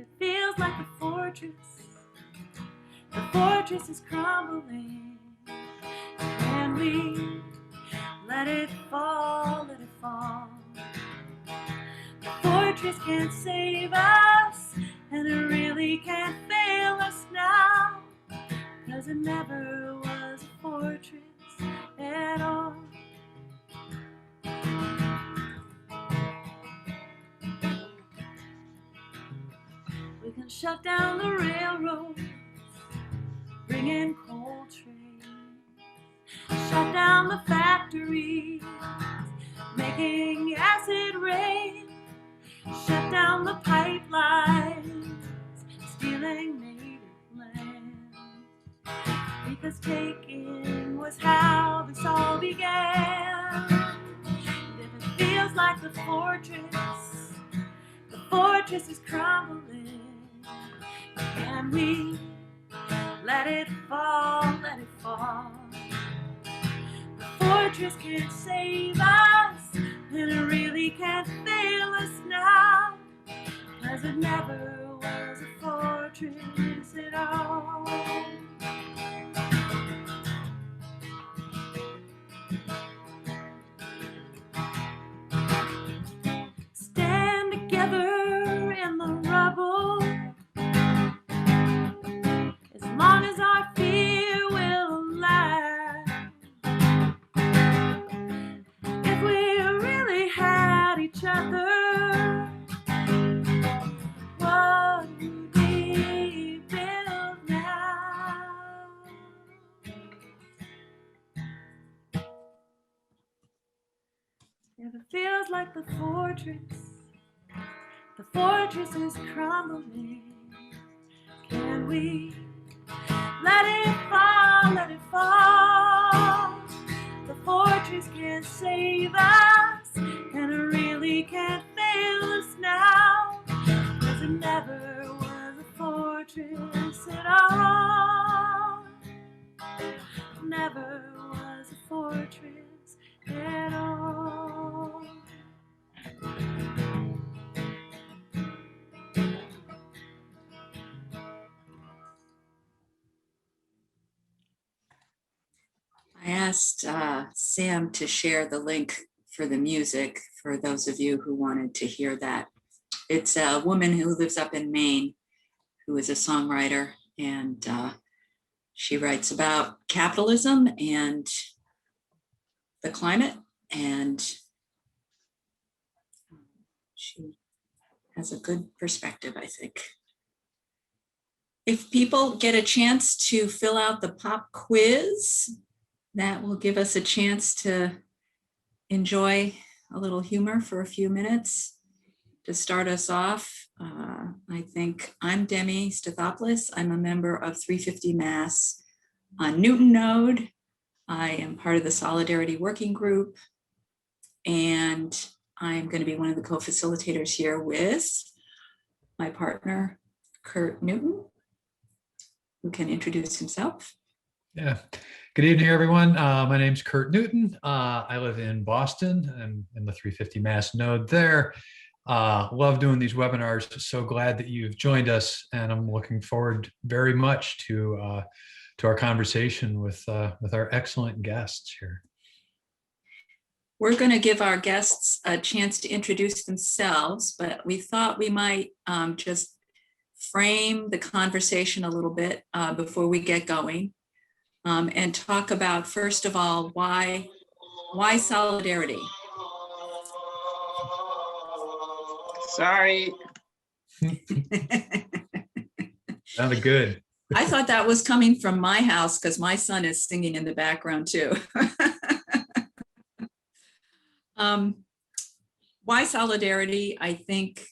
it feels like the fortress is crumbling. Can we let it fall, let it fall? The fortress can't save us, and it really can't fail us now, 'cause it never was a fortress at all. We can shut down the railroads, bring in coal trains, shut down the factories, making acid rain, shut down the pipelines, stealing native land. Because taking was how this all began. And if it feels like the fortress is crumbling, can we let it fall, let it fall? The fortress can't save us, and it really can't fail us now, 'cause it never was a fortress at all. Stand together in the rubble, as long as our fear will last. If we really had each other, what would we build now? If it feels like the fortress is crumbling, can we let it fall, let it fall? The fortress can't save us, and it really can't fail us now, 'cause it never was a fortress at all. Never was a fortress at all. I asked Sam to share the link for the music for those of you who wanted to hear that. It's a woman who lives up in Maine who is a songwriter, and she writes about capitalism and the climate, and she has a good perspective, I think. If people get a chance to fill out the pop quiz, that will give us a chance to enjoy a little humor for a few minutes. To start us off, I think I'm Demi Stathopoulos. I'm a member of 350 Mass on Newton Node. I am part of the Solidarity Working Group, and I'm going to be one of the co-facilitators here with my partner, Kurt Newton, who can introduce himself. Yeah. Good evening, everyone. My name's Kurt Newton. I live in Boston. I'm in the 350 Mass node there. Love doing these webinars. So glad that you've joined us, and I'm looking forward very much to our conversation with our excellent guests here. We're going to give our guests a chance to introduce themselves, but we thought we might just frame the conversation a little bit before we get going. And talk about, first of all, why solidarity? Sorry. Sounded good. I thought that was coming from my house because my son is singing in the background too. Why solidarity? I think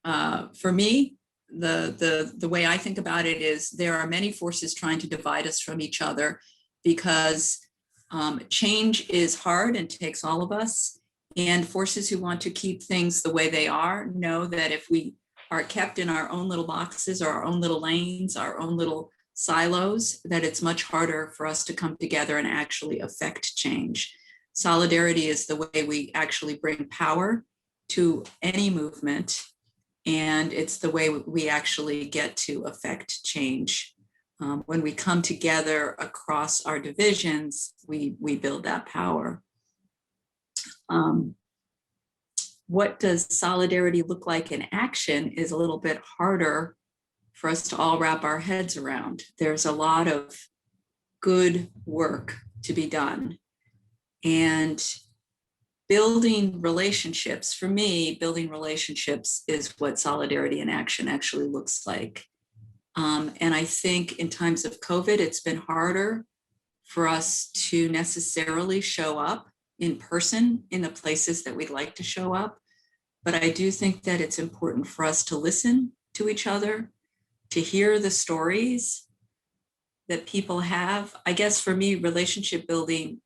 for me, the way I think about it is there are many forces trying to divide us from each other, because change is hard and takes all of us, and forces who want to keep things the way they are know that if we are kept in our own little boxes or our own little lanes, our own little silos, that it's much harder for us to come together and actually affect change. Solidarity is the way we actually bring power to any movement. And it's the way we actually get to affect change. When we come together across our divisions, we build that power. What does solidarity look like in action is a little bit harder for us to all wrap our heads around. There's a lot of good work to be done. And building relationships, for me, building relationships is what solidarity in action actually looks like. And I think in times of COVID, it's been harder for us to necessarily show up in person in the places that we'd like to show up. But I do think that it's important for us to listen to each other, to hear the stories that people have. I guess for me, relationship building,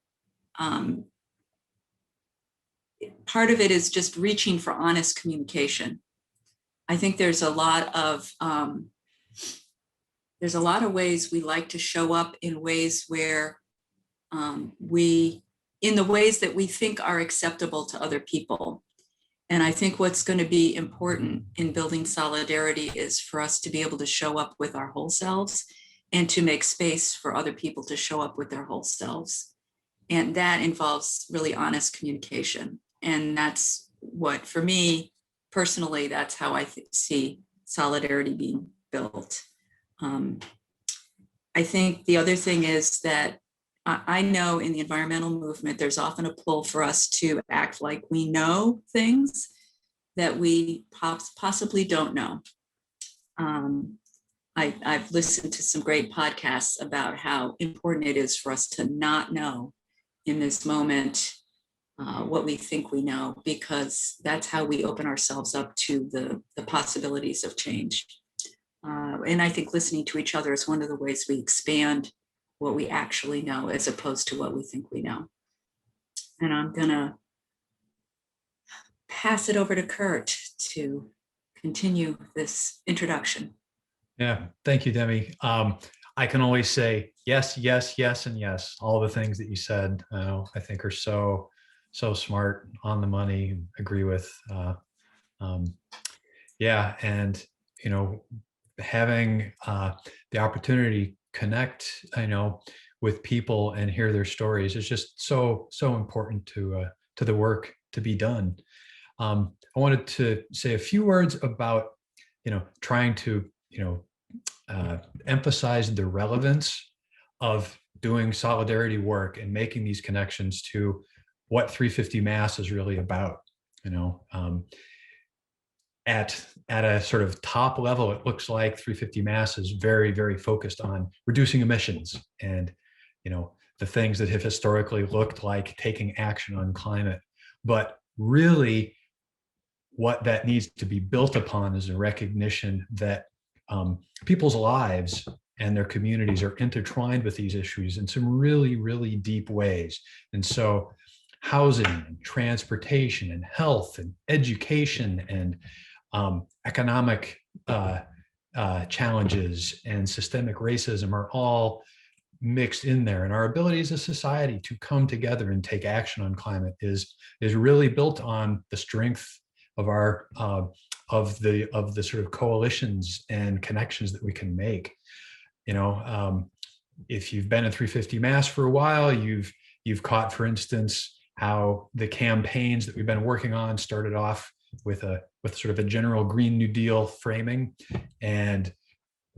part of it is just reaching for honest communication. I think there's a lot of ways we like to show up in ways where in the ways that we think are acceptable to other people. And I think what's going to be important in building solidarity is for us to be able to show up with our whole selves and to make space for other people to show up with their whole selves. And that involves really honest communication. And that's what, for me personally, that's how I see solidarity being built. I think the other thing is that I know in the environmental movement, there's often a pull for us to act like we know things that we possibly don't know. I've listened to some great podcasts about how important it is for us to not know in this moment what we think we know, because that's how we open ourselves up to the possibilities of change. And I think listening to each other is one of the ways we expand what we actually know as opposed to what we think we know. And I'm gonna pass it over to Kurt to continue this introduction. Yeah, thank you, Demi. I can always say yes, yes, yes, and yes. All the things that you said, I think are so smart, on the money. Agree with. Yeah, and having the opportunity connect, with people and hear their stories is just so important to the work to be done. I wanted to say a few words about, trying to, emphasize the relevance of doing solidarity work and making these connections to what 350 Mass is really about. At a sort of top level, it looks like 350 Mass is very, very focused on reducing emissions and, the things that have historically looked like taking action on climate. But really, what that needs to be built upon is a recognition that people's lives and their communities are intertwined with these issues in some really, really deep ways. And so housing and transportation and health and education and economic challenges and systemic racism are all mixed in there. And our ability as a society to come together and take action on climate is really built on the strength of our of the sort of coalitions and connections that we can make. If you've been in 350 Mass for a while, you've caught, for instance, how the campaigns that we've been working on started off with sort of a general Green New Deal framing, and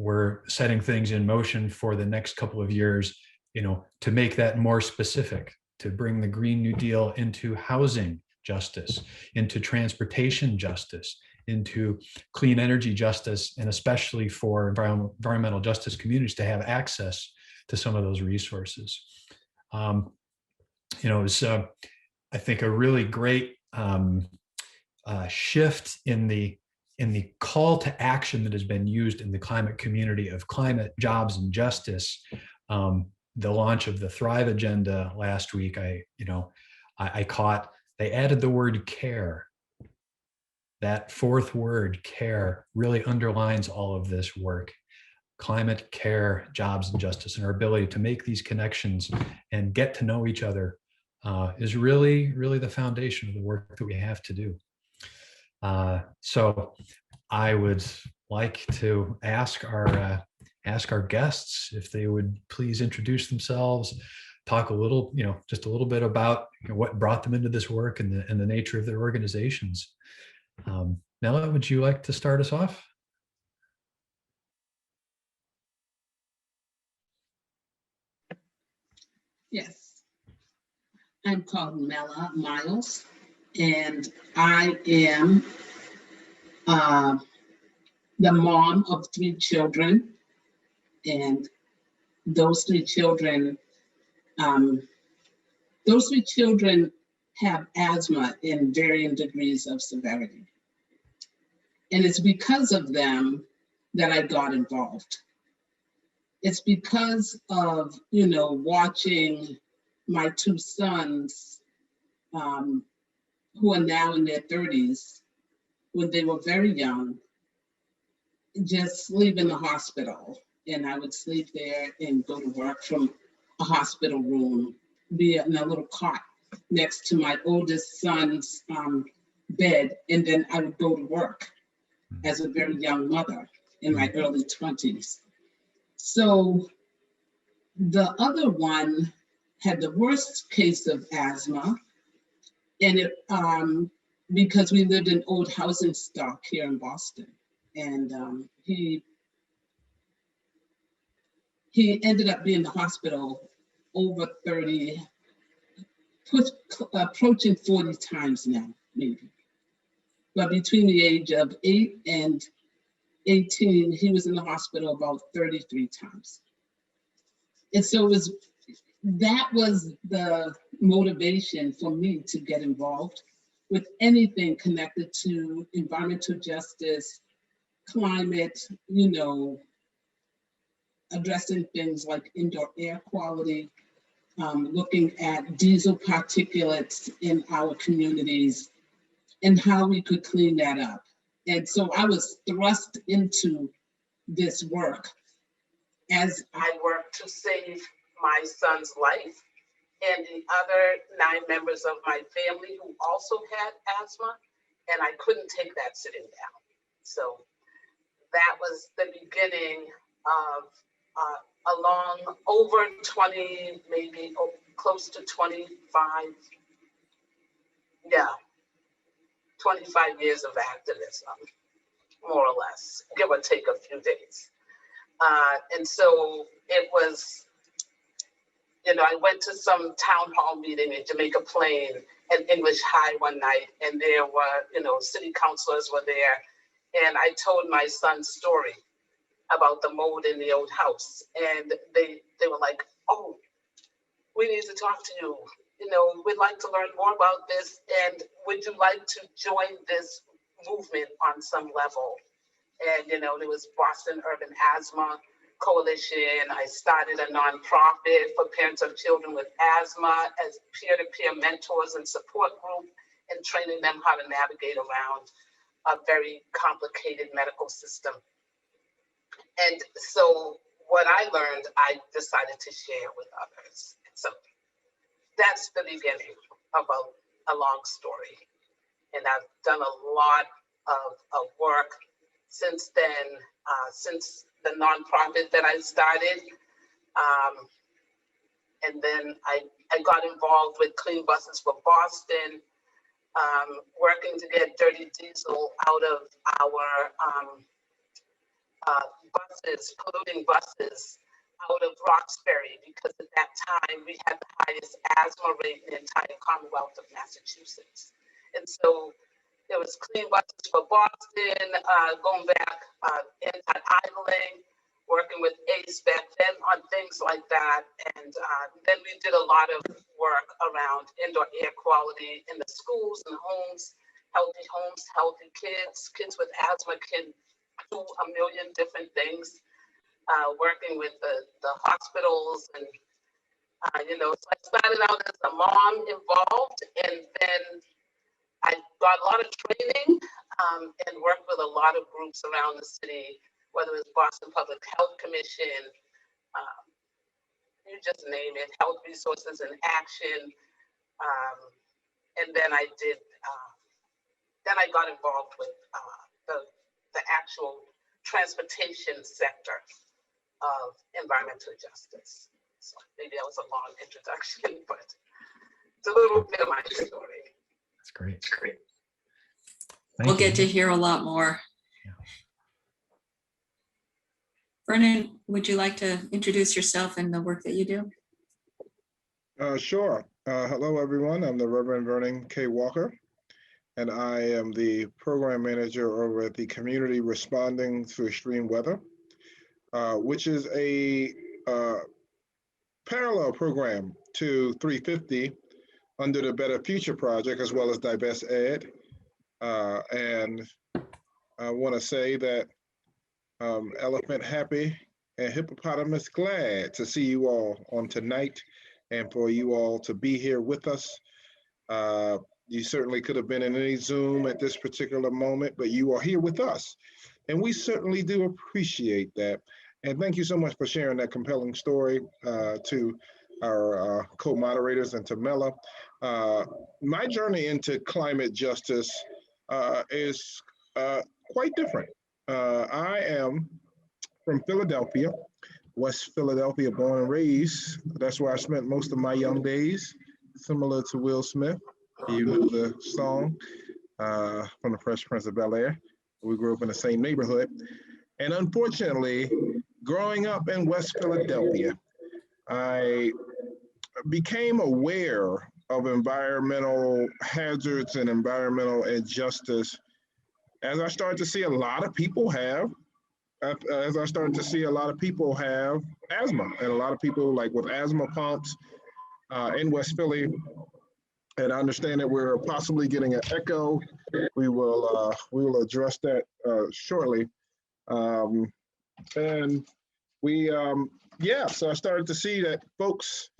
we're setting things in motion for the next couple of years, to make that more specific, to bring the Green New Deal into housing justice, into transportation justice, into clean energy justice, and especially for environmental justice communities to have access to some of those resources. It was, I think, a really great shift in the call to action that has been used in the climate community of climate, jobs, and justice. The launch of the Thrive Agenda last week, I caught, they added the word care. That fourth word, care, really underlines all of this work. Climate, care, jobs, and justice, and our ability to make these connections and get to know each other is really, really the foundation of the work that we have to do. So I would like to ask our guests if they would please introduce themselves, talk a little, just a little bit about what brought them into this work and the nature of their organizations. Mela, would you like to start us off? Yes, I'm called Mela Miles, and I am the mom of 3 children, and those 3 children, um, have asthma in varying degrees of severity, and it's because of them that I got involved. It's because of watching my 2 sons, who are now in their 30s, when they were very young, just sleep in the hospital. And I would sleep there and go to work from a hospital room, be in a little cot next to my oldest son's bed. And then I would go to work as a very young mother in my early 20s. So the other one had the worst case of asthma. And it because we lived in old housing stock here in Boston. And he ended up being in the hospital over 30, approaching 40 times now, maybe. But between the age of 8 and 18, he was in the hospital about 33 times. And so that was the motivation for me to get involved with anything connected to environmental justice, climate, addressing things like indoor air quality, looking at diesel particulates in our communities and how we could clean that up. And so I was thrust into this work as I worked to save my son's life and the other 9 members of my family who also had asthma, and I couldn't take that sitting down. So that was the beginning of a long, over 20, maybe close to 25, 25 years of activism, more or less, give or take a few days. And so it was, I went to some town hall meeting in Jamaica Plain and English High one night, and there were, city councilors were there, and I told my son's story about the mold in the old house, and they were like, "Oh, we need to talk to you. We'd like to learn more about this, and would you like to join this movement on some level?" And there was Boston Urban Asthma Coalition. I started a nonprofit for parents of children with asthma as peer-to-peer mentors and support group, and training them how to navigate around a very complicated medical system. And so what I learned, I decided to share with others. So that's the beginning of a long story. And I've done a lot of work since then, since the nonprofit that I started. And then I got involved with Clean Buses for Boston, working to get dirty diesel out of our buses, polluting buses out of Roxbury, because at that time we had the highest asthma rate in the entire Commonwealth of Massachusetts. And so there was Clean Buses for Boston, going back, anti-idling, working with ACE back then on things like that. And then we did a lot of work around indoor air quality in the schools and homes, healthy kids. Kids with asthma can do a million different things, working with the hospitals. And, so I started out as a mom involved, and then I got a lot of training and worked with a lot of groups around the city, whether it was Boston Public Health Commission, you just name it, Health Resources in Action. And then I got involved with the the actual transportation sector of environmental justice. So maybe that was a long introduction, but it's a little bit of my story. That's great. We'll get to hear a lot more. Yeah. Vernon, would you like to introduce yourself and the work that you do? Sure. Hello, everyone. I'm the Reverend Vernon K Walker, and I am the program manager over at the Community Responding to Extreme Weather, which is a parallel program to 350 under the Better Future Project, as well as Divest Ed. And I want to say that elephant happy and hippopotamus glad to see you all on tonight and for you all to be here with us. You certainly could have been in any Zoom at this particular moment, but you are here with us. And we certainly do appreciate that. And thank you so much for sharing that compelling story to our co-moderators and to Mela. My journey into climate justice is quite different. I am from Philadelphia, West Philadelphia, born and raised. That's where I spent most of my young days, similar to Will Smith. You know the song from The Fresh Prince of Bel-Air. We grew up in the same neighborhood. And unfortunately, growing up in West Philadelphia, I became aware of environmental hazards and environmental injustice as I started to see a lot of people have asthma, and a lot of people like with asthma pumps in West Philly. And I understand that we're possibly getting an echo. We will address that shortly. And we so I started to see that folks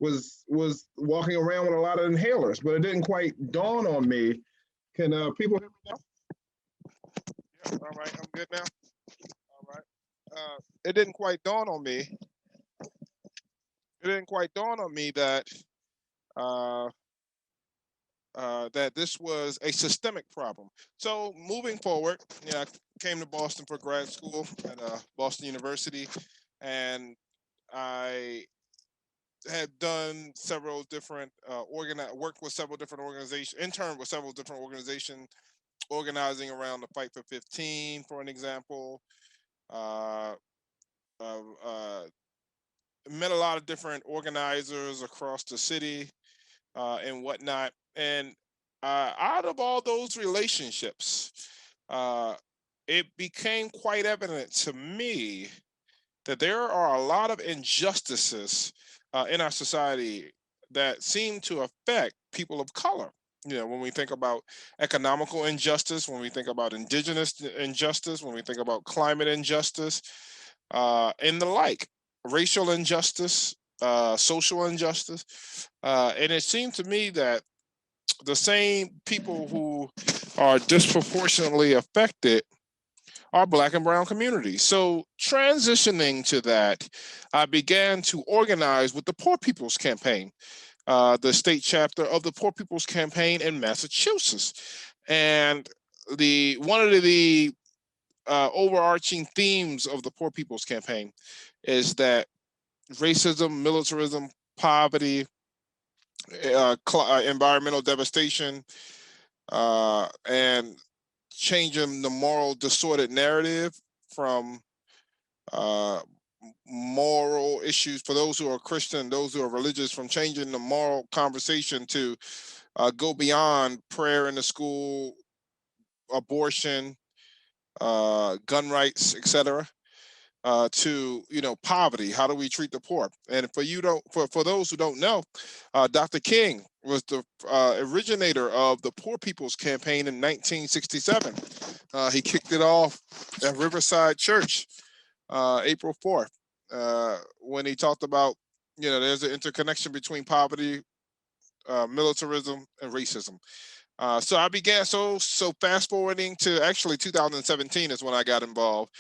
was walking around with a lot of inhalers, but it didn't quite dawn on me. Can people hear me now? Yeah, all right, I'm good now. All right. It didn't quite dawn on me. It didn't quite dawn on me that that this was a systemic problem. So moving forward, I came to Boston for grad school at Boston University, and I had done several different worked with several different organizations, interned with several different organizations, organizing around the Fight for 15, for an example. Met a lot of different organizers across the city and whatnot. And out of all those relationships, it became quite evident to me that there are a lot of injustices in our society that seem to affect people of color. When we think about economical injustice, when we think about indigenous injustice, when we think about climate injustice, and the like, racial injustice, social injustice. And it seemed to me that the same people who are disproportionately affected are Black and brown communities. So transitioning to that, I began to organize with the Poor People's Campaign, the state chapter of the Poor People's Campaign in Massachusetts. And one of the overarching themes of the Poor People's Campaign is that racism, militarism, poverty, environmental devastation, and changing the moral distorted narrative from moral issues for those who are Christian, those who are religious, from changing the moral conversation to go beyond prayer in the school, abortion, gun rights, etc. To poverty. How do we treat the poor? And for those who don't know, Dr. King was the originator of the Poor People's Campaign in 1967. He kicked it off at Riverside Church, April 4th, when he talked about there's an interconnection between poverty, militarism, and racism. So I began, so fast forwarding to actually 2017 is when I got involved.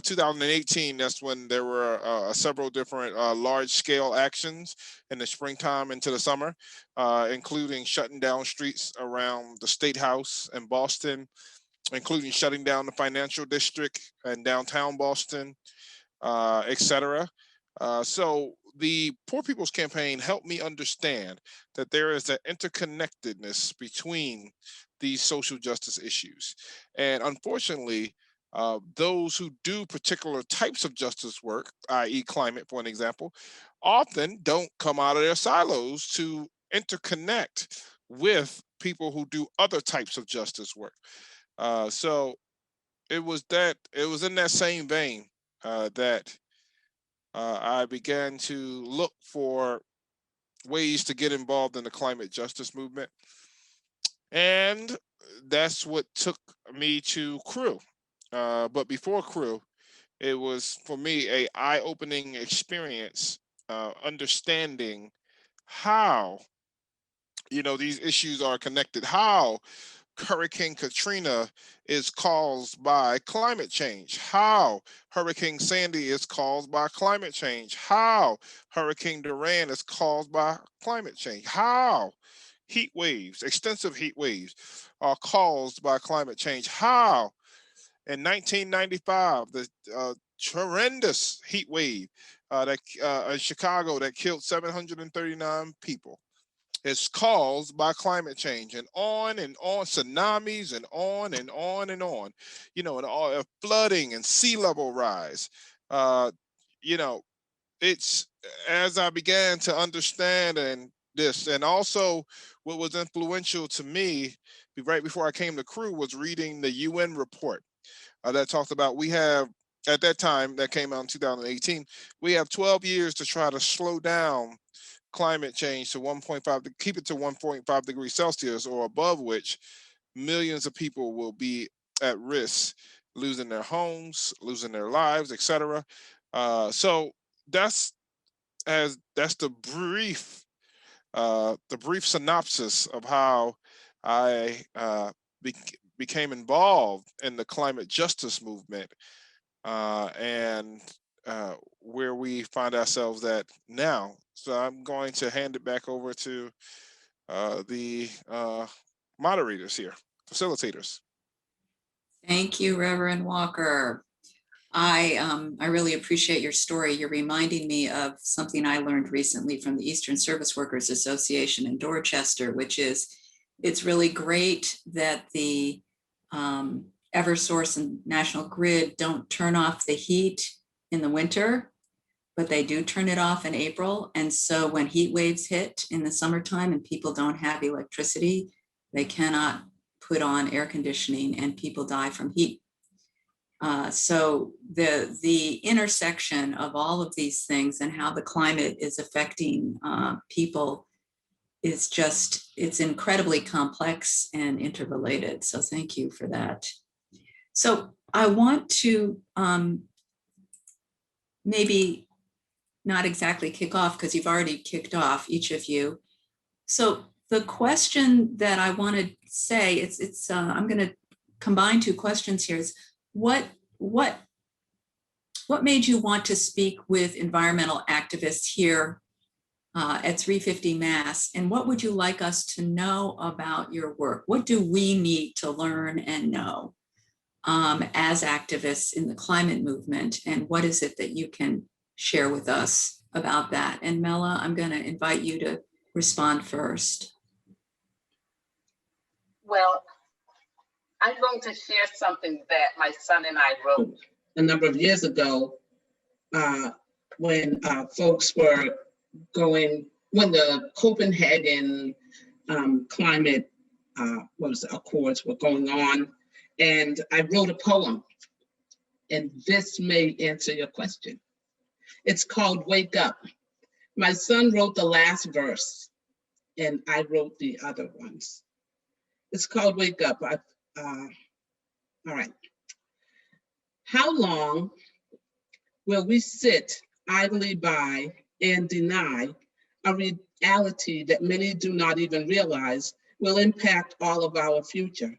2018, that's when there were several different large-scale actions in the springtime into the summer, including shutting down streets around the State House in Boston, including shutting down the financial district in downtown Boston, etc. So the Poor People's Campaign helped me understand that there is an interconnectedness between these social justice issues. And unfortunately, those who do particular types of justice work, i.e. climate, for an example, often don't come out of their silos to interconnect with people who do other types of justice work. So it was in that same vein that I began to look for ways to get involved in the climate justice movement. And that's what took me to Crew. But before Crew, it was for me a eye-opening experience, understanding how these issues are connected, how Hurricane Katrina is caused by climate change, how Hurricane Sandy is caused by climate change, how Hurricane Duran is caused by climate change, how heat waves, extensive heat waves, are caused by climate change, how in 1995, the horrendous heat wave in Chicago that killed 739 people is caused by climate change, and on, tsunamis, and on and on and on, and all flooding and sea level rise. It's as I began to understand this, and also what was influential to me right before I came to Crew was reading the UN report that talked about at that time, that came out in 2018, we have 12 years to try to slow down climate change to 1.5, to keep it to 1.5 degrees Celsius or above, which millions of people will be at risk, losing their homes, losing their lives, etc. So that's the brief synopsis of how I became involved in the climate justice movement, and where we find ourselves at now. So I'm going to hand it back over to the moderators here, facilitators. Thank you, Reverend Walker. I really appreciate your story. You're reminding me of something I learned recently from the Eastern Service Workers Association in Dorchester, which is it's really great that the Eversource and National Grid don't turn off the heat in the winter, but they do turn it off in April. And so when heat waves hit in the summertime and people don't have electricity, they cannot put on air conditioning and people die from heat. So the intersection of all of these things and how the climate is affecting people is it's incredibly complex and interrelated. So thank you for that. So I want to maybe not exactly kick off, because you've already kicked off, each of you. So the question that I want to say, I'm going to combine two questions here. Is what made you want to speak with environmental activists here at 350 Mass, and what would you like us to know about your work? What do we need to learn and know as activists in the climate movement, and what is it that you can share with us about that? And Mela, I'm going to invite you to respond first. Well, I'm going to share something that my son and I wrote a number of years ago when folks were when the Copenhagen climate accords were going on. And I wrote a poem, and this may answer your question. It's called Wake Up. My son wrote the last verse, and I wrote the other ones. It's called Wake Up. All right. How long will we sit idly by and deny a reality that many do not even realize will impact all of our future?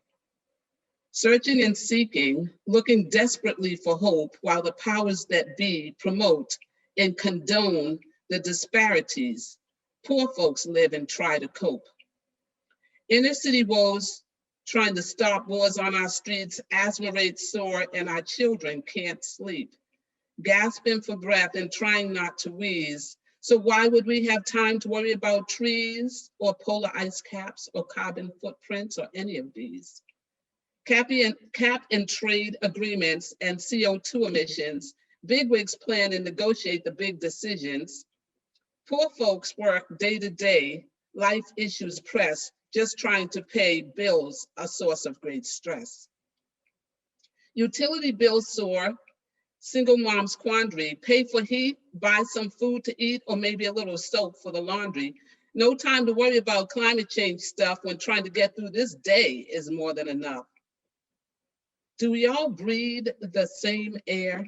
searching and seeking, looking desperately for hope while the powers that be promote and condone the disparities poor folks live and try to cope. Inner city woes trying to stop wars on our streets, asthma rates soar, and our children can't sleep, gasping for breath and trying not to wheeze. So why would we have time to worry about trees or polar ice caps or carbon footprints or any of these? Cap and trade agreements and CO2 emissions, bigwigs plan and negotiate the big decisions. Poor folks work day to day, life issues press, just trying to pay bills, a source of great stress. Utility bills soar, single mom's quandary, pay for heat, buy some food to eat, or maybe a little soap for the laundry. No time to worry about climate change stuff when trying to get through this day is more than enough. Do we all breathe the same air?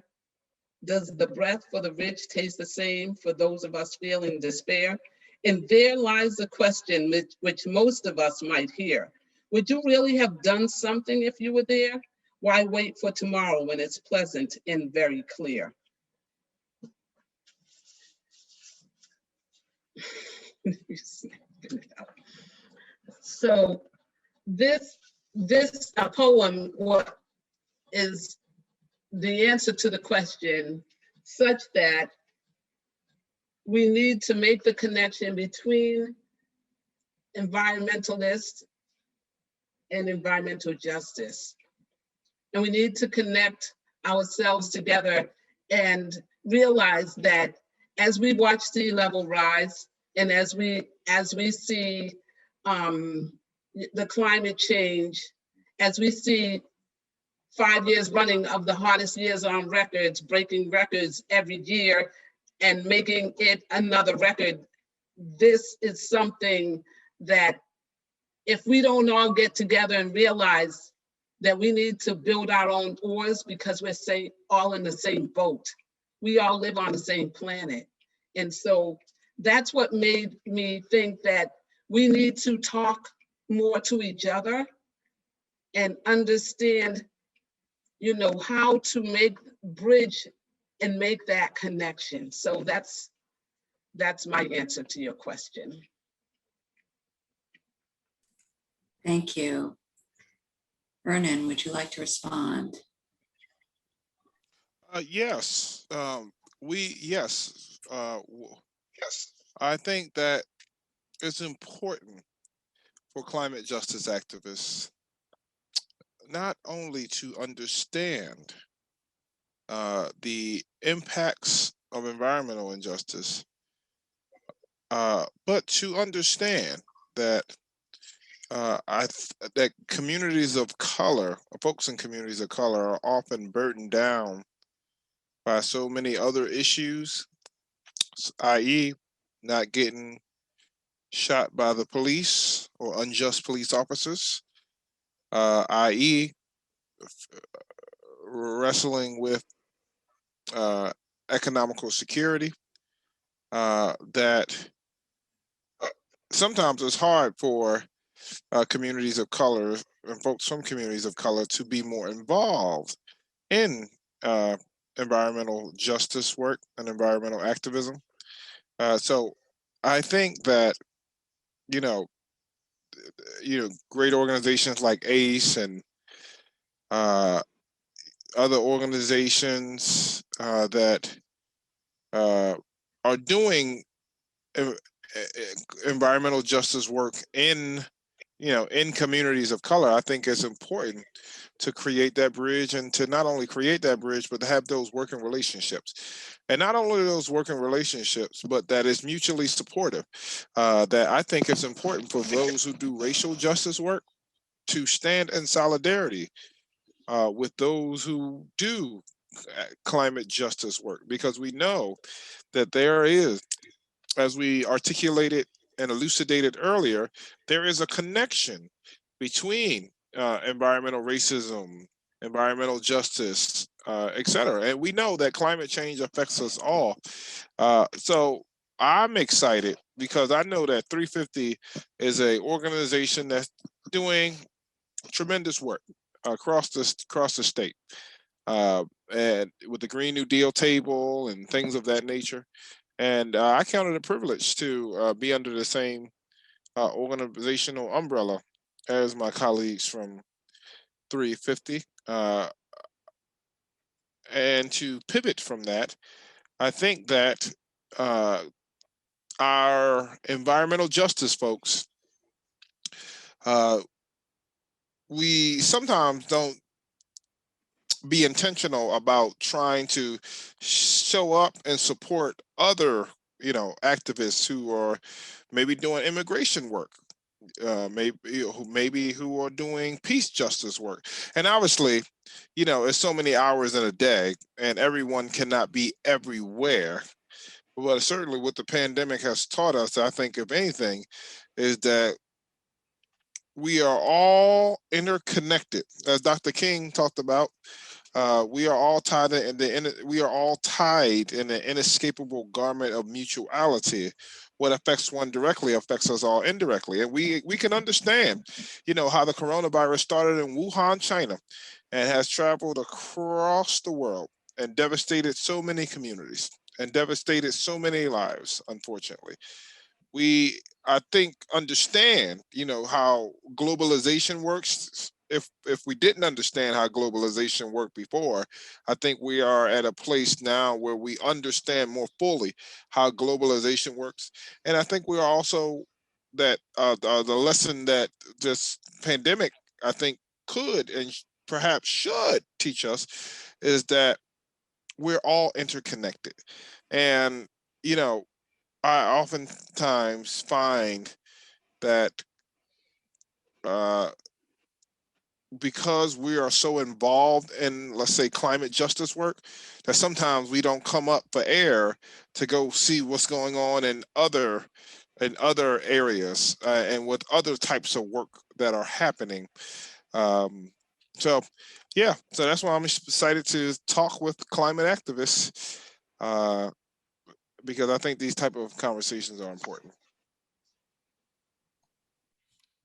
Does the breath for the rich taste the same for those of us feeling despair? And there lies the question which most of us might hear. Would you really have done something if you were there? Why wait for tomorrow when it's pleasant and very clear? So this poem is the answer to the question, such that we need to make the connection between environmentalists and environmental justice. And we need to connect ourselves together and realize that as we watch sea level rise, and as we see the climate change, as we see 5 years running of the hottest years on records, breaking records every year and making it another record, this is something that if we don't all get together and realize that we need to build our own oars because we're all in the same boat. We all live on the same planet. And so that's what made me think that we need to talk more to each other and understand, how to bridge and make that connection. So that's my answer to your question. Thank you. Vernon, would you like to respond? Yes. I think that it's important for climate justice activists not only to understand the impacts of environmental injustice, but to understand that that communities of color, folks in communities of color, are often burdened down by so many other issues, i.e., not getting shot by the police or unjust police officers, i.e., wrestling with economical security, that sometimes it's hard for communities of color and folks from communities of color to be more involved in environmental justice work and environmental activism. So I think that, great organizations like ACE and other organizations that are doing environmental justice work in communities of color, I think it's important to create that bridge, and to not only create that bridge, but to have those working relationships. And not only those working relationships, but that is mutually supportive. That I think it's important for those who do racial justice work to stand in solidarity with those who do climate justice work, because we know that there is, as we articulated and elucidated earlier, there is a connection between environmental racism, environmental justice, et cetera. And we know that climate change affects us all. So I'm excited because I know that 350 is an organization that's doing tremendous work. across the state, and with the Green New Deal table and things of that nature. And I count it a privilege to be under the same organizational umbrella as my colleagues from 350. And to pivot from that, I think that our environmental justice folks, we sometimes don't be intentional about trying to show up and support other, activists who are maybe doing immigration work, maybe who are doing peace justice work. And obviously, there's so many hours in a day, and everyone cannot be everywhere. But certainly, what the pandemic has taught us, I think, if anything, is that we are all interconnected, as Dr. King talked about. We are all tied in the inescapable garment of mutuality. What affects one directly affects us all indirectly, and we can understand, how the coronavirus started in Wuhan, China, and has traveled across the world and devastated so many communities and devastated so many lives. Unfortunately, we, I think, understand, how globalization works. If we didn't understand how globalization worked before, I think we are at a place now where we understand more fully how globalization works. And I think we are also that the lesson that this pandemic, I think, could and perhaps should teach us is that we're all interconnected. And, I oftentimes find that uh, because we are so involved in, let's say, climate justice work, that sometimes we don't come up for air to go see what's going on in other areas, and with other types of work that are happening. Um, so, yeah, so that's why I'm excited to talk with climate activists, because I think these type of conversations are important.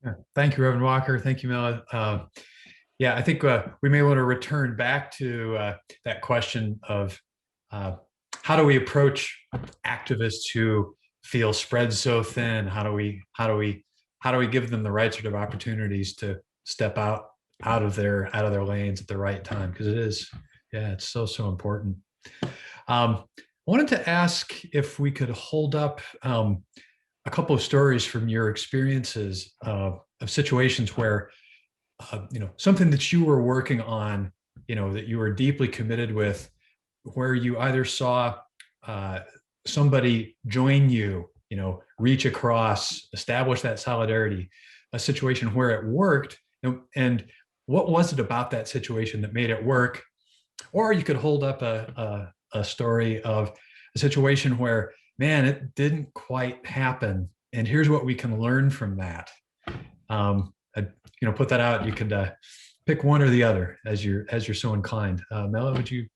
Yeah. Thank you, Reverend Walker. Thank you, Mela. Yeah, I think we may want to return back to that question of how do we approach activists who feel spread so thin? How do we give them the right sort of opportunities to step out of their lanes at the right time? Because it's so important. I wanted to ask if we could hold up a couple of stories from your experiences of situations where something that you were working on, that you were deeply committed with, where you either saw somebody join you, reach across, establish that solidarity, a situation where it worked, and what was it about that situation that made it work? Or you could hold up a story of a situation where, man, it didn't quite happen, and here's what we can learn from that. Put that out. You could pick one or the other as you're so inclined. Mela, would you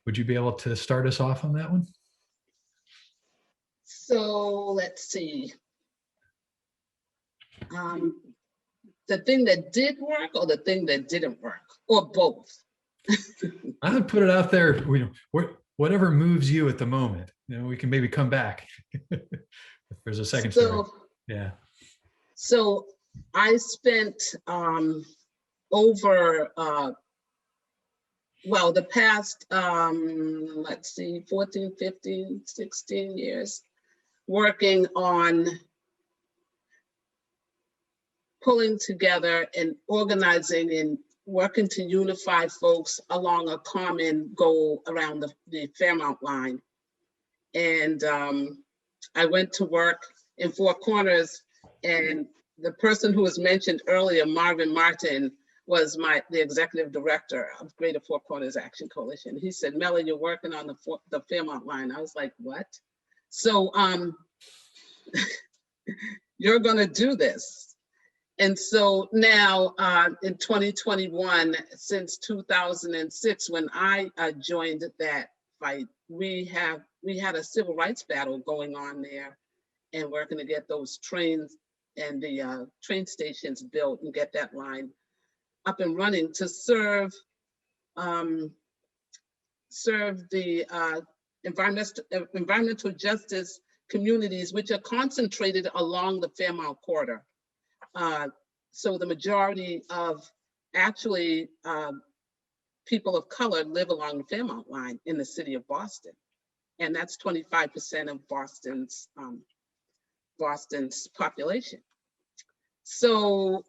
be able to start us off on that one? So let's see. The thing that did work or the thing that didn't work, or both? I would put it out there. Whatever moves you at the moment. We can maybe come back if there's a second story. Yeah. So I spent over the past 14, 15, 16 years working on pulling together and organizing and working to unify folks along a common goal around the Fairmount line. And I went to work in Four Corners, and the person who was mentioned earlier, Marvin Martin, was the executive director of Greater Four Corners Action Coalition. He said, Mela, you're working on the Fairmount line. I was like, what? So you're gonna do this. And so now in 2021, since 2006, when I joined that fight, we had a civil rights battle going on there, and working to get those trains and the train stations built and get that line up and running to serve the environmental justice communities, which are concentrated along the Fairmount corridor. So the majority of actually people of color live along the Fairmount line in the city of Boston. And that's 25% of Boston's population. So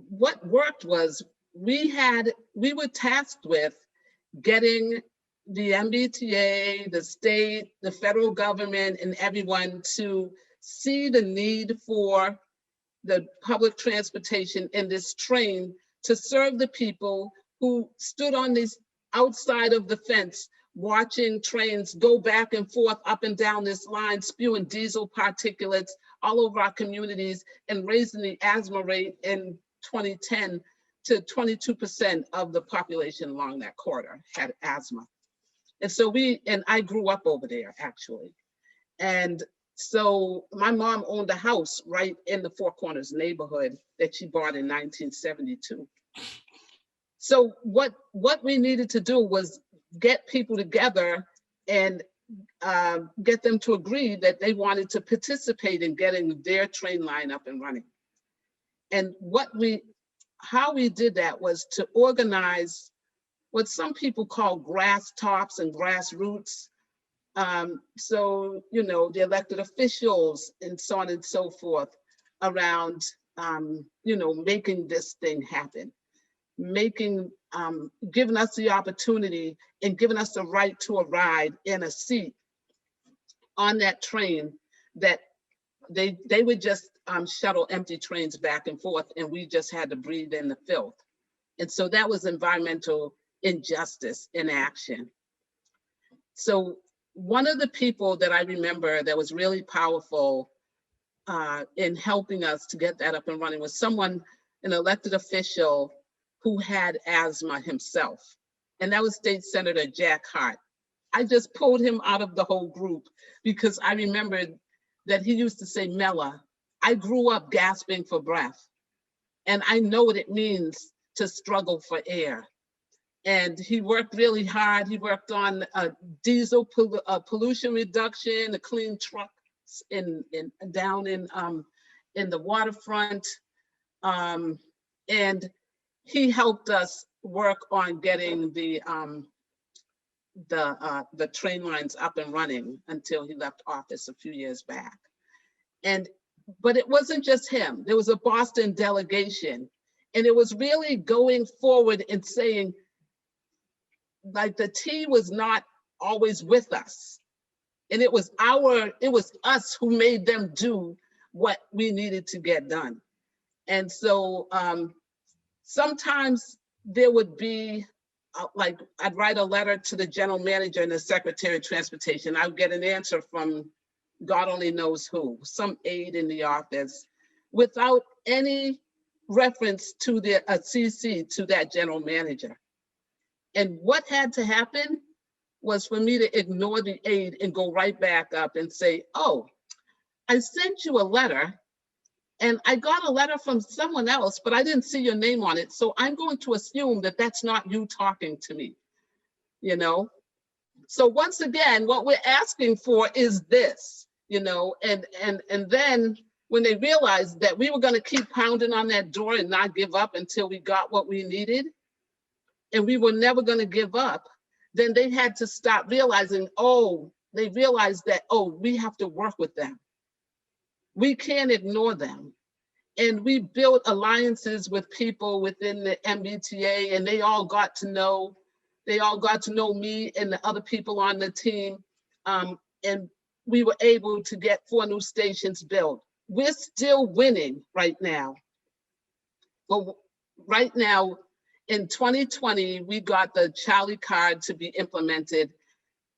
what worked was we were tasked with getting the MBTA, the state, the federal government, and everyone to see the need for the public transportation in this train to serve the people who stood on this outside of the fence watching trains go back and forth up and down this line, spewing diesel particulates all over our communities and raising the asthma rate in 2010 to 22% of the population along that corridor had asthma. And so I grew up over there actually. And so my mom owned a house right in the Four Corners neighborhood that she bought in 1972. So what we needed to do was get people together and get them to agree that they wanted to participate in getting their train line up and running. And how we did that was to organize what some people call grass tops and grassroots. So, you know, the elected officials and so on and so forth around, you know, making this thing happen, giving us the opportunity and giving us the right to a ride and a seat on that train that they would just shuttle empty trains back and forth, and we just had to breathe in the filth. And so that was environmental injustice in action. So one of the people that I remember that was really powerful in helping us to get that up and running was an elected official who had asthma himself. And that was State Senator Jack Hart. I just pulled him out of the whole group because I remembered that he used to say, Mela, I grew up gasping for breath. And I know what it means to struggle for air. And he worked really hard. He worked on diesel pollution reduction, the clean trucks down in the waterfront. And he helped us work on getting the train lines up and running until he left office a few years back. But it wasn't just him. There was a Boston delegation, and it was really going forward and saying, like, the T was not always with us. And it was us who made them do what we needed to get done. And so sometimes there would be, like, I'd write a letter to the general manager and the secretary of transportation. I would get an answer from God only knows who, some aide in the office, without any reference to a CC to that general manager. And what had to happen was for me to ignore the aide and go right back up and say, oh, I sent you a letter and I got a letter from someone else, but I didn't see your name on it. So I'm going to assume that that's not you talking to me, you know? So once again, what we're asking for is this, you know, and then when they realized that we were going to keep pounding on that door and not give up until we got what we needed, and we were never going to give up, then they had to stop realizing, they realized that, we have to work with them. We can't ignore them. And we built alliances with people within the MBTA, and they all got to know me and the other people on the team. And we were able to get 4 new stations built. We're still winning right now. But right now, in 2020, we got the Charlie card to be implemented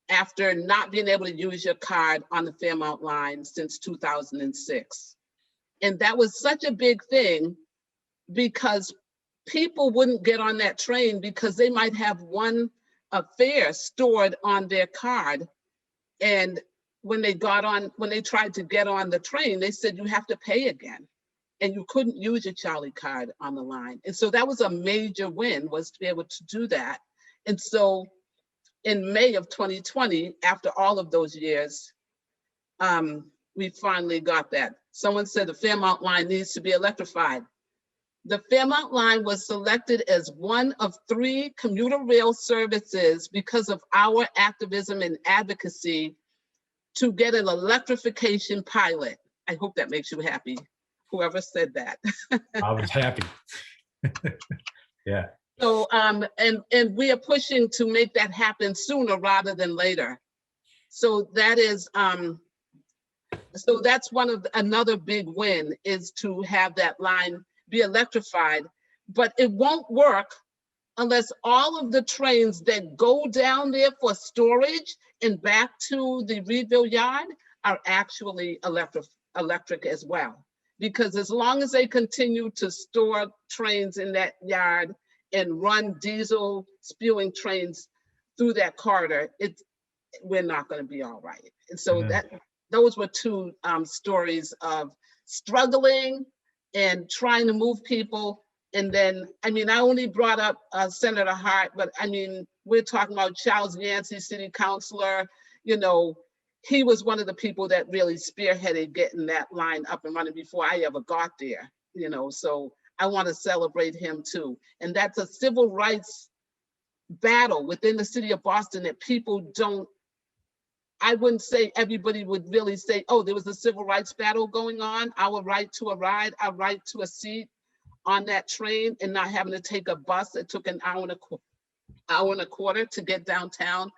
after not being able to use your card on the Fairmount line since 2006. And that was such a big thing because people wouldn't get on that train because they might have one fare stored on their card. And when they tried to get on the train, they said, you have to pay again. and you couldn't use your Charlie card on the line. And so that was a major win, was to be able to do that. And so in May of 2020, after all of those years, we finally got that. Someone said the Fairmount line needs to be electrified. The Fairmount line was selected as one of 3 commuter rail services because of our activism and advocacy to get an electrification pilot. I hope that makes you happy, whoever said that. I was happy. Yeah. So, and we are pushing to make that happen sooner rather than later. So that is, so that's another big win, is to have that line be electrified. But it won't work unless all of the trains that go down there for storage and back to the Reedville yard are actually electric as well. Because as long as they continue to store trains in that yard and run diesel spewing trains through that corridor, we're not going to be all right. And so those were 2 stories of struggling and trying to move people. And then, I mean, I only brought up Senator Hart, but I mean, we're talking about Charles Yancey, city councilor. You know, he was one of the people that really spearheaded getting that line up and running before I ever got there, you know, so I want to celebrate him too. And that's a civil rights battle within the city of Boston that people don't, I wouldn't say everybody would really say, oh, there was a civil rights battle going on, our right to a ride, our right to a seat on that train, and not having to take a bus that took an hour and a quarter to get downtown.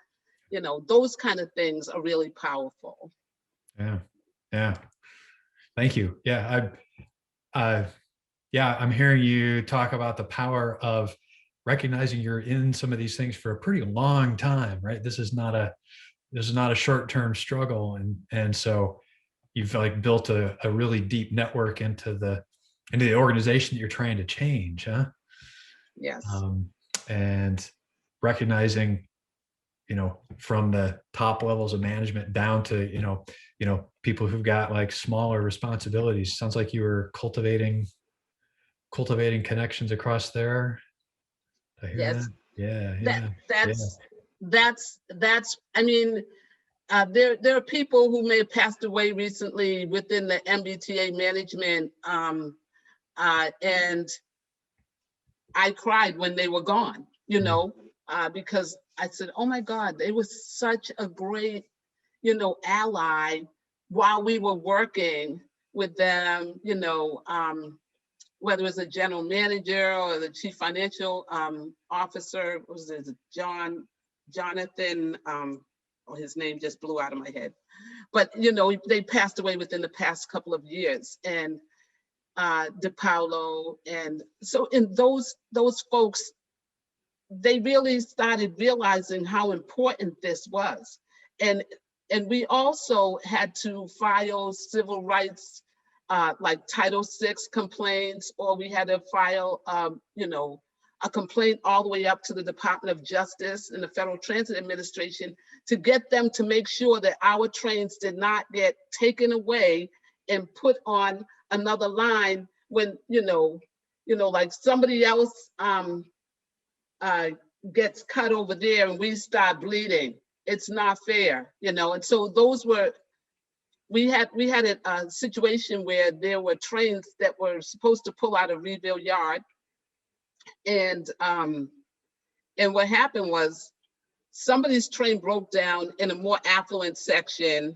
You know, those kind of things are really powerful. Yeah. Yeah. Thank you. Yeah. I'm hearing you talk about the power of recognizing you're in some of these things for a pretty long time, right? This is not a short-term struggle. And so you've like built a really deep network into the organization that you're trying to change, huh? Yes. And recognizing, you know, from the top levels of management down to, you know, people who've got like smaller responsibilities. Sounds like you were cultivating connections across there. I hear Yes. that? That's, I mean, there are people who may have passed away recently within the MBTA management, and I cried when they were gone, you know, because I said, oh my God, they were such a great, you know, ally while we were working with them, you know, whether it's a general manager or the chief financial officer, was it Jonathan, his name just blew out of my head. But, you know, they passed away within the past couple of years, and DePaulo. And so in those folks, they really started realizing how important this was. And we also had to file civil rights, like Title VI complaints, or we had to file, you know, a complaint all the way up to the Department of Justice and the Federal Transit Administration to get them to make sure that our trains did not get taken away and put on another line when, you know, like somebody else gets cut over there and we start bleeding. It's not fair, you know. And so those were, we had a situation where there were trains that were supposed to pull out of Reedville Yard, and what happened was somebody's train broke down in a more affluent section,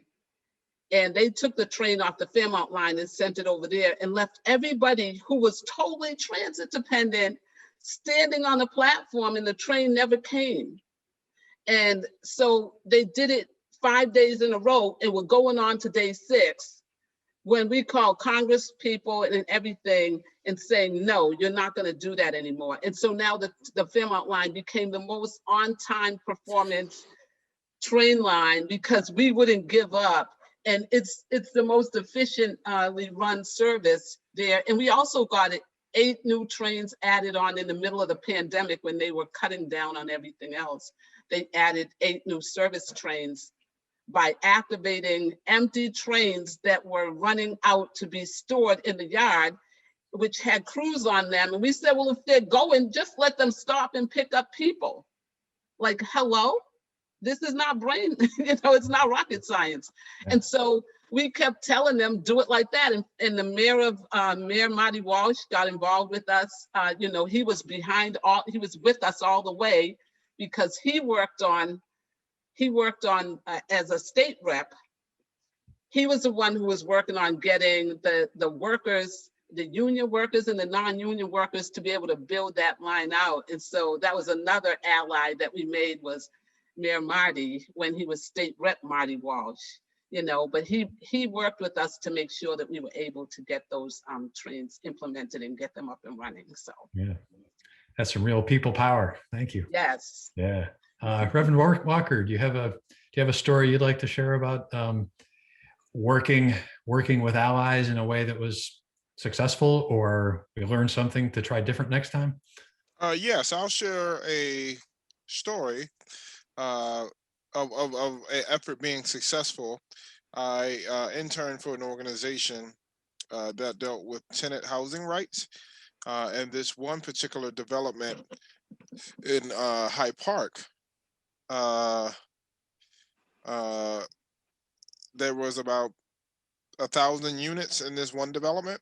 and they took the train off the Fairmount line and sent it over there and left everybody who was totally transit dependent standing on the platform, and the train never came. And so they did it 5 days in a row, and we're going on to day 6 when we called Congress people and everything and saying, no, you're not going to do that anymore. And so now the Fairmount line became the most on-time performance train line because we wouldn't give up. And it's the most efficiently run service there. And we also got 8 new trains added on in the middle of the pandemic when they were cutting down on everything else. They added 8 new service trains by activating empty trains that were running out to be stored in the yard. which had crews on them. And we said, well, if they're going, just let them stop and pick up people. Like, hello, this is not brain, it's not rocket science. Yeah. And so we kept telling them, do it like that. And the Mayor Marty Walsh got involved with us. He was he was with us all the way, because he worked on as a state rep. He was the one who was working on getting the workers, the union workers and the non-union workers, to be able to build that line out. And so that was another ally that we made, was Mayor Marty, when he was state rep Marty Walsh, but he worked with us to make sure that we were able to get those trains implemented and get them up and running. So Yeah, that's some real people power. Thank you. yes. Yeah. Reverend Walker, do you have a story you'd like to share about working with allies in a way that was successful, or we learned something to try different next time? Yes, I'll share a story of an effort being successful. I interned for an organization that dealt with tenant housing rights, and this one particular development in Hyde Park. There was about 1,000 units in this one development,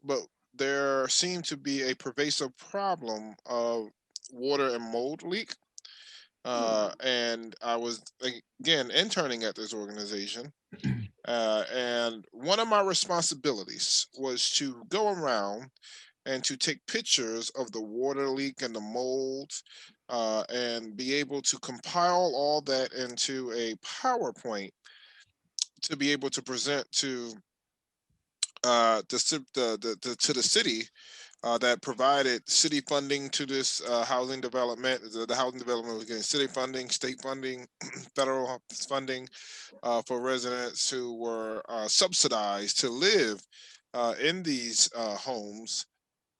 but there seemed to be a pervasive problem of water and mold leak. And I was, again, interning at this organization. And one of my responsibilities was to go around and to take pictures of the water leak and the mold, and be able to compile all that into a PowerPoint to be able to present to the city that provided city funding to this housing development. The housing development was getting city funding, state funding, federal funding for residents who were subsidized to live in these homes,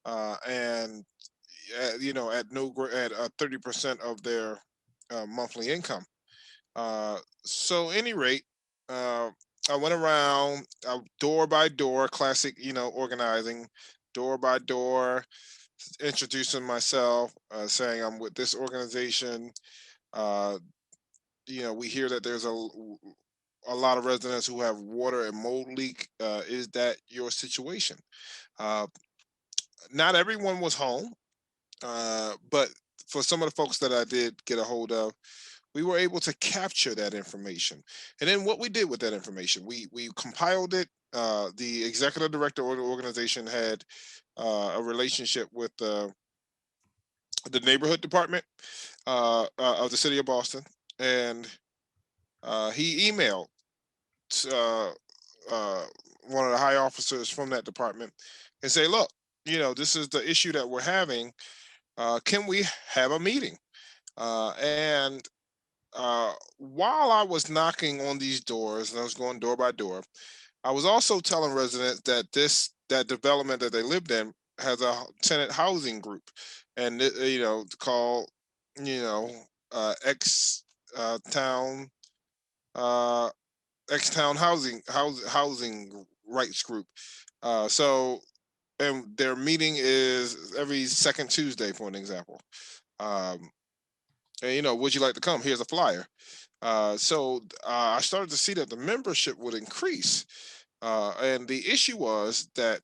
and at 30% of their monthly income. So, any rate, I went around door by door, classic, organizing, door by door, introducing myself, saying I'm with this organization. Uh, we hear that there's a lot of residents who have water and mold leak. Is that your situation? Uh, Not everyone was home, but for some of the folks that I did get a hold of, we were able to capture that information. And then what we did with that information, we compiled it. The executive director of the organization had a relationship with the neighborhood department of the city of Boston, and he emailed uh, uh, one of the high officers from that department and say, look, this is the issue that we're having. Can we have a meeting? And while I was knocking on these doors and I was going door by door, I was also telling residents that that development that they lived in has a tenant housing group, and called X town X town housing rights group. So, and their meeting is every second Tuesday, for an example. Um, and would you like to come? Here's a flyer. So I started to see that the membership would increase. And the issue was that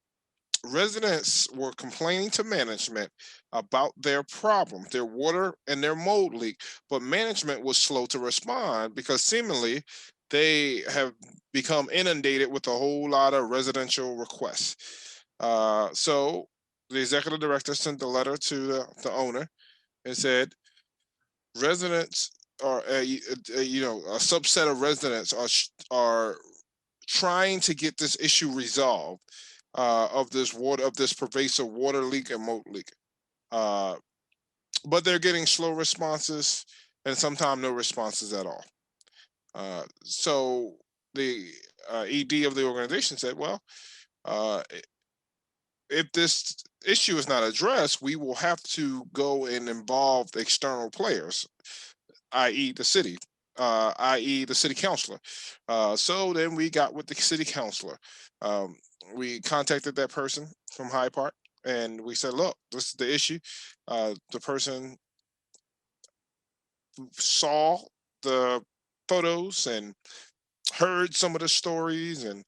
residents were complaining to management about their problem, their water and their mold leak, but management was slow to respond because seemingly they have become inundated with a whole lot of residential requests. So the executive director sent a letter to the owner and said, residents are a subset of residents are trying to get this issue resolved, of this pervasive water leak and mold leak, but they're getting slow responses and sometimes no responses at all. So the ED of the organization said, well, if this issue is not addressed, we will have to go and involve external players, i.e. the city, i.e. the city councilor. So then we got with the city councilor. We contacted that person from Hyde Park, and we said, look, this is the issue. The person saw the photos and heard some of the stories, and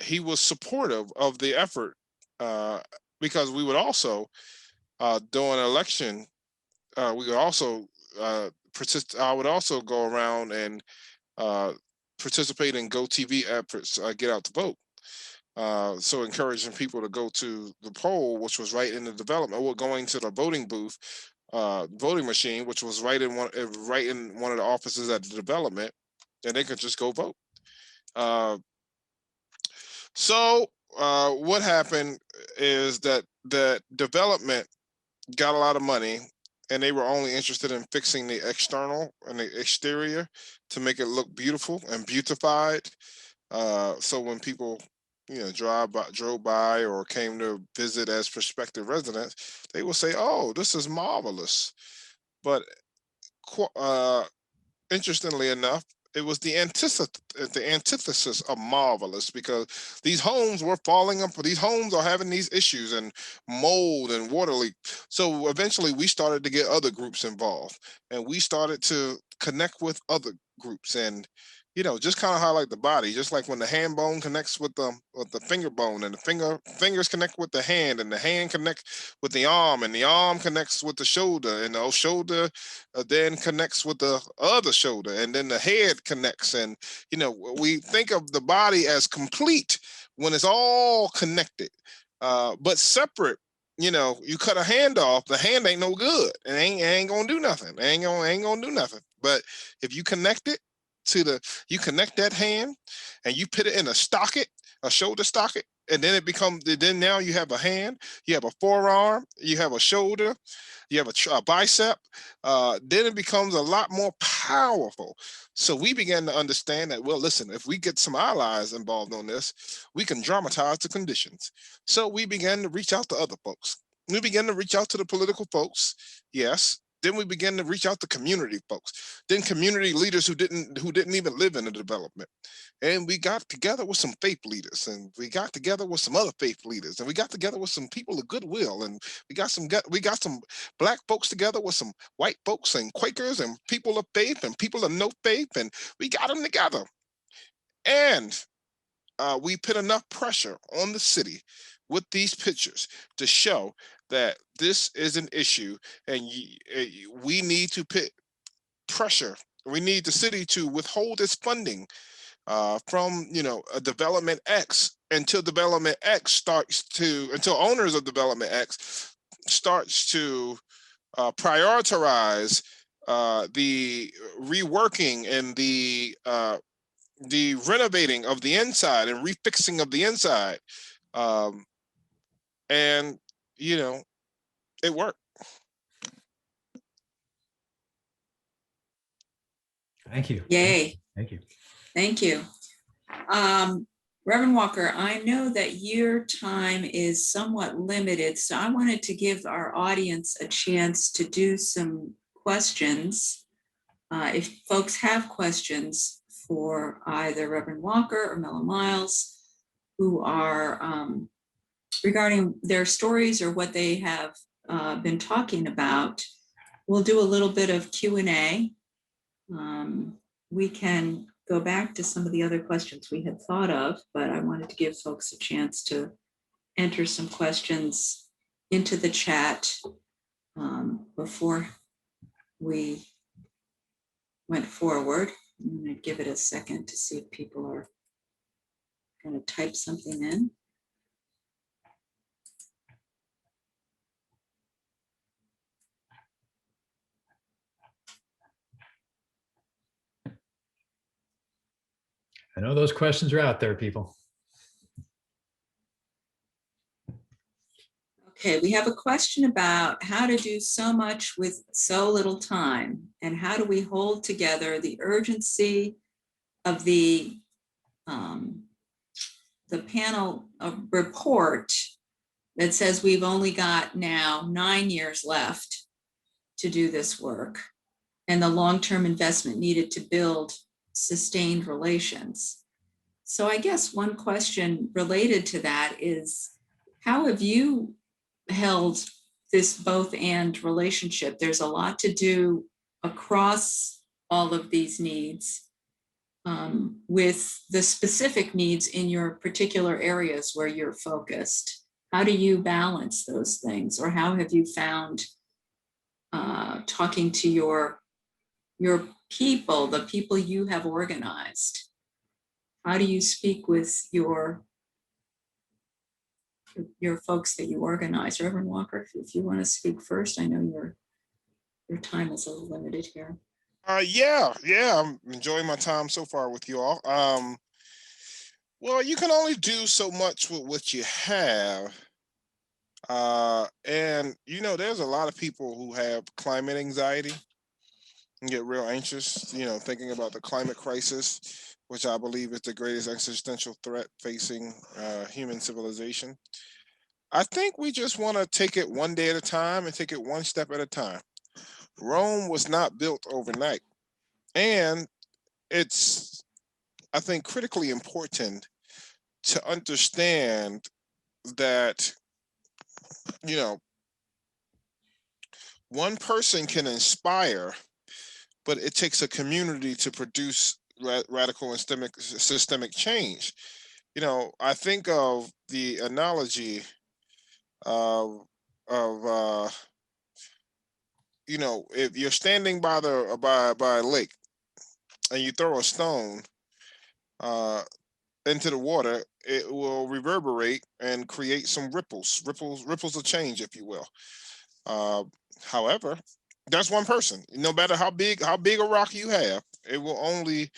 he was supportive of the effort, because we would also, during an election, we would also I would also go around and participate in Go TV efforts, get out the vote. So encouraging people to go to the poll, which was right in the development, or going to the voting booth, voting machine, which was right in one of the offices at the development, and they could just go vote. So what happened is that the development got a lot of money, and they were only interested in fixing the external and the exterior to make it look beautiful and beautified. So when people, drove by or came to visit as prospective residents, they will say, "Oh, this is marvelous." But interestingly enough, it was the antithesis of marvelous, because these homes were falling up. These homes are having these issues and mold and water leak. So eventually we started to get other groups involved, and we started to connect with other groups, and just kind of highlight the body, just like when the hand bone connects with the finger bone, and the fingers connect with the hand, and the hand connects with the arm, and the arm connects with the shoulder, and the shoulder then connects with the other shoulder, and then the head connects. And we think of the body as complete when it's all connected, but separate. You cut a hand off, the hand ain't no good. It ain't gonna do nothing. It ain't gonna do nothing. But if you connect it you connect that hand, and you put it in a shoulder socket, and then now you have a hand, you have a forearm, you have a shoulder, you have a bicep, then it becomes a lot more powerful. So we began to understand that, well, listen, if we get some allies involved on this, we can dramatize the conditions. So we began to reach out to other folks. We began to reach out to the political folks, yes. Then we began to reach out to community folks, then community leaders who didn't even live in the development. And we got together with some faith leaders, and we got together with some other faith leaders, and we got together with some people of goodwill, and we got some Black folks together with some white folks and Quakers and people of faith and people of no faith, and we got them together. And we put enough pressure on the city with these pictures to show that this is an issue, and we need to put pressure. We need the city to withhold its funding from a development X until owners of development X starts to prioritize the reworking and the renovating of the inside and refixing of the inside. And it worked. Thank you. Yay. Thank you. Thank you. Reverend Walker, I know that your time is somewhat limited, so I wanted to give our audience a chance to do some questions. If folks have questions for either Reverend Walker or Mela Miles, who are regarding their stories or what they have been talking about, we'll do a little bit of Q&A. We can go back to some of the other questions we had thought of, but I wanted to give folks a chance to enter some questions into the chat before we went forward. I'm going to give it a second to see if people are going to type something in. I know those questions are out there, people. Okay, we have a question about how to do so much with so little time, and how do we hold together the urgency of the panel report that says we've only got now 9 years left to do this work, and the long-term investment needed to build sustained relations. So I guess one question related to that is, how have you held this both and relationship? There's a lot to do across all of these needs, with the specific needs in your particular areas where you're focused. How do you balance those things? Or how have you found talking to your people, the people you have organized? How do you speak with your folks that you organize? Reverend Walker, if you want to speak first, I know your time is a little limited here. Yeah, I'm enjoying my time so far with you all. Well, you can only do so much with what you have. And there's a lot of people who have climate anxiety and get real anxious, thinking about the climate crisis, which I believe is the greatest existential threat facing human civilization. I think we just want to take it one day at a time and take it one step at a time. Rome was not built overnight. And it's, I think, critically important to understand that, one person can inspire, but it takes a community to produce radical and systemic change. I think of the analogy of if you're standing by a lake and you throw a stone uh, into the water, it will reverberate and create some ripples of change, if you will. Uh, However, that's one person. No matter how big a rock you have, the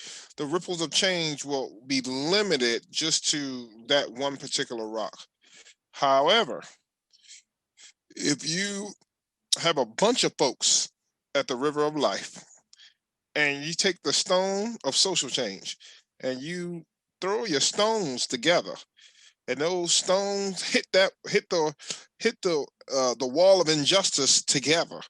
ripples of change will be limited just to that one particular rock. However, if you have a bunch of folks at the river of life and you take the stone of social change and you throw your stones together, and those stones hit the wall of injustice together,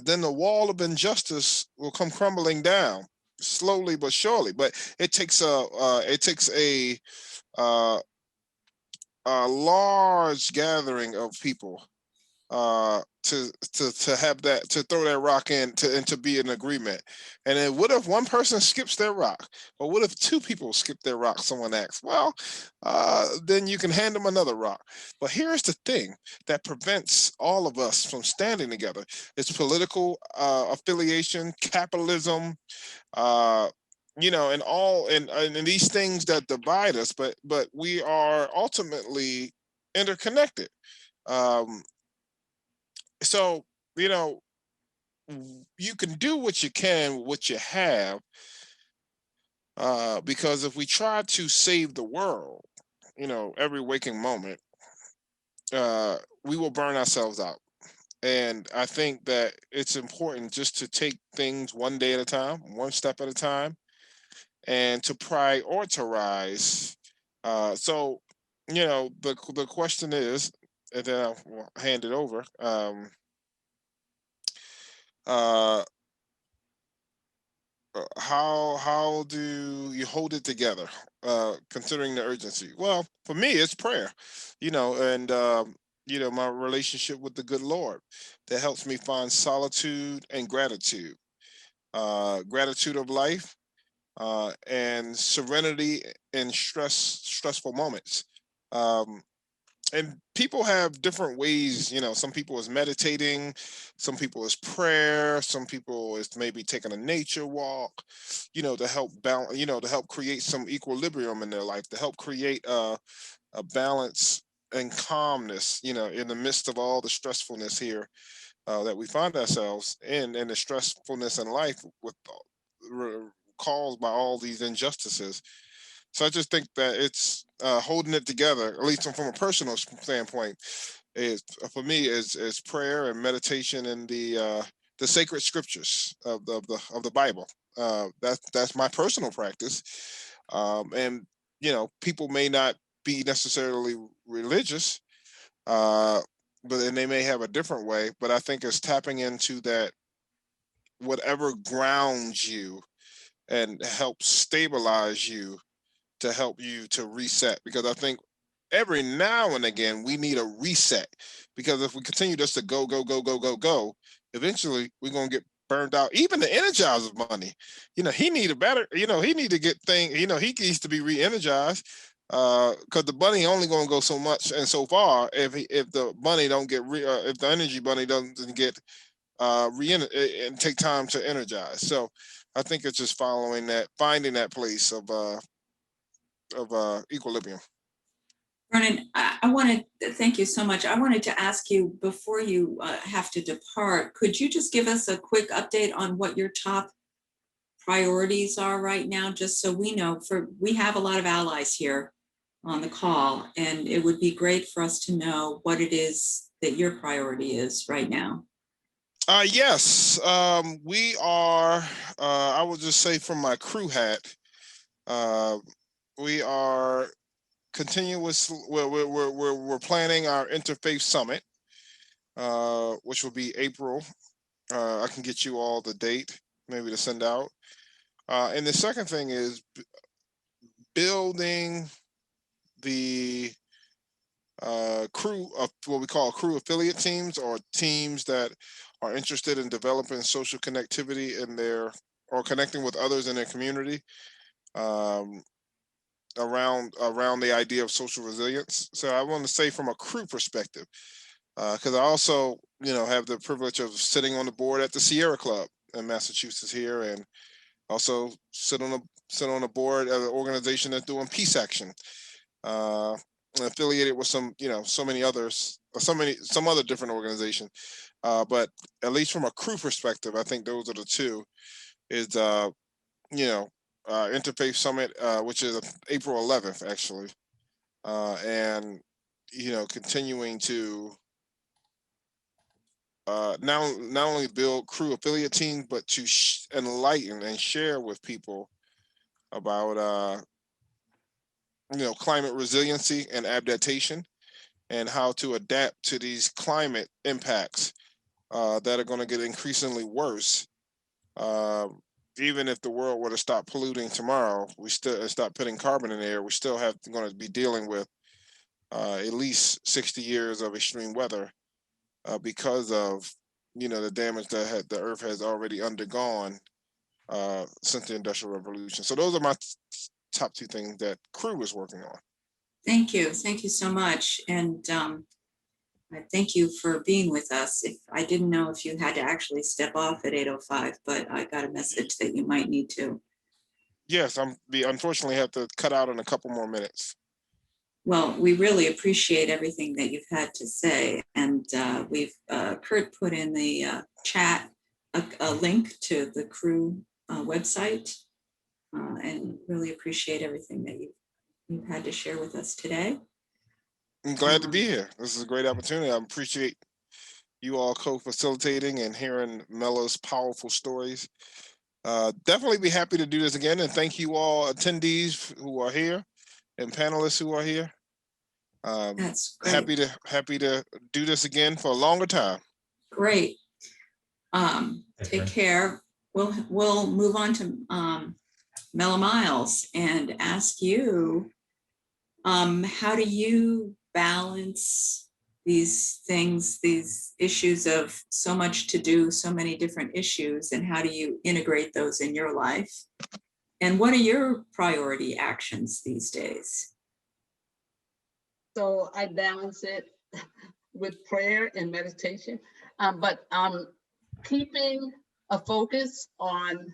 then the wall of injustice will come crumbling down slowly but surely. But it takes uh, a large gathering of people to have that, to throw that rock in, and to be in agreement. And then what if one person skips their rock? Or what if two people skip their rock? Someone asks. Well, then you can hand them another rock. But here's the thing that prevents all of us from standing together. It's political affiliation, capitalism, and these things that divide us, but we are ultimately interconnected. Um, so you can do what you can with what you have, because if we try to save the world, every waking moment, we will burn ourselves out. And I think that it's important just to take things one day at a time, one step at a time, and to prioritize. The question is, and then I'll hand it over. Uh, how do you hold it together, considering the urgency? Well, for me, it's prayer, and my relationship with the good Lord that helps me find solitude and gratitude, gratitude of life, and serenity in stressful moments. Um, and people have different ways. Some people is meditating, some people is prayer, some people is maybe taking a nature walk, to help balance, to help create some equilibrium in their life, to help create a balance and calmness, in the midst of all the stressfulness here, that we find ourselves in, and the stressfulness in life with caused by all these injustices. So I just think that it's holding it together, at least from a personal standpoint, is for me is prayer and meditation in the sacred scriptures of the Bible. That's my personal practice, and people may not be necessarily religious, uh, but then they may have a different way. But I think it's tapping into that, whatever grounds you and helps stabilize you, to help you to reset, because I think every now and again we need a reset, because if we continue just to go, eventually we're going to get burned out. Even the Energizer's money, he need a better, he need to get things, he needs to be re-energized, because the money only going to go so much and so far if the money don't get if the energy money doesn't get and take time to energize. So I think it's just finding that place of equilibrium. Vernon, I wanted to thank you so much. I wanted to ask you before you have to depart, could you just give us a quick update on what your top priorities are right now, just so we know, we have a lot of allies here on the call, and it would be great for us to know what it is that your priority is right now. Yes, we are, I will just say from my crew hat, we are we're planning our Interfaith Summit, which will be April. I can get you all the date, maybe to send out. And the second thing is building the crew of what we call crew affiliate teams, or teams that are interested in developing social connectivity or connecting with others in their community, around the idea of social resilience. So I want to say from a crew perspective, because I also have the privilege of sitting on the board at the Sierra Club in Massachusetts here, and also sit on a board of an organization that's doing peace action, affiliated with some many others, or some other different organizations, but at least from a crew perspective, I think those are the two. Is Interfaith Summit, which is April 11th actually, and continuing to not only build crew affiliate teams, but to enlighten and share with people about climate resiliency and adaptation, and how to adapt to these climate impacts that are going to get increasingly worse. Even if the world were to stop polluting tomorrow, we still stop putting carbon in the air, we still going to be dealing with at least 60 years of extreme weather, because of the damage that the earth has already undergone since the Industrial Revolution. So those are my top two things that crew is working on. Thank you so much, and I thank you for being with us. I didn't know if you had to actually step off at 8:05, but I got a message that you might need to. Yes, unfortunately have to cut out in a couple more minutes. Well, we really appreciate everything that you've had to say, and Kurt put in the chat a link to the crew website, and really appreciate everything that you've had to share with us today. I'm glad to be here. This is a great opportunity. I appreciate you all co-facilitating and hearing Mela's powerful stories. Definitely be happy to do this again, and thank you all attendees who are here and panelists who are here. That's great. Happy to do this again for a longer time. Great. Take care. We'll move on to Mela Miles and ask you, how do you balance these things, these issues of so much to do, so many different issues, and how do you integrate those in your life? And what are your priority actions these days? So I balance it with prayer and meditation, but keeping a focus on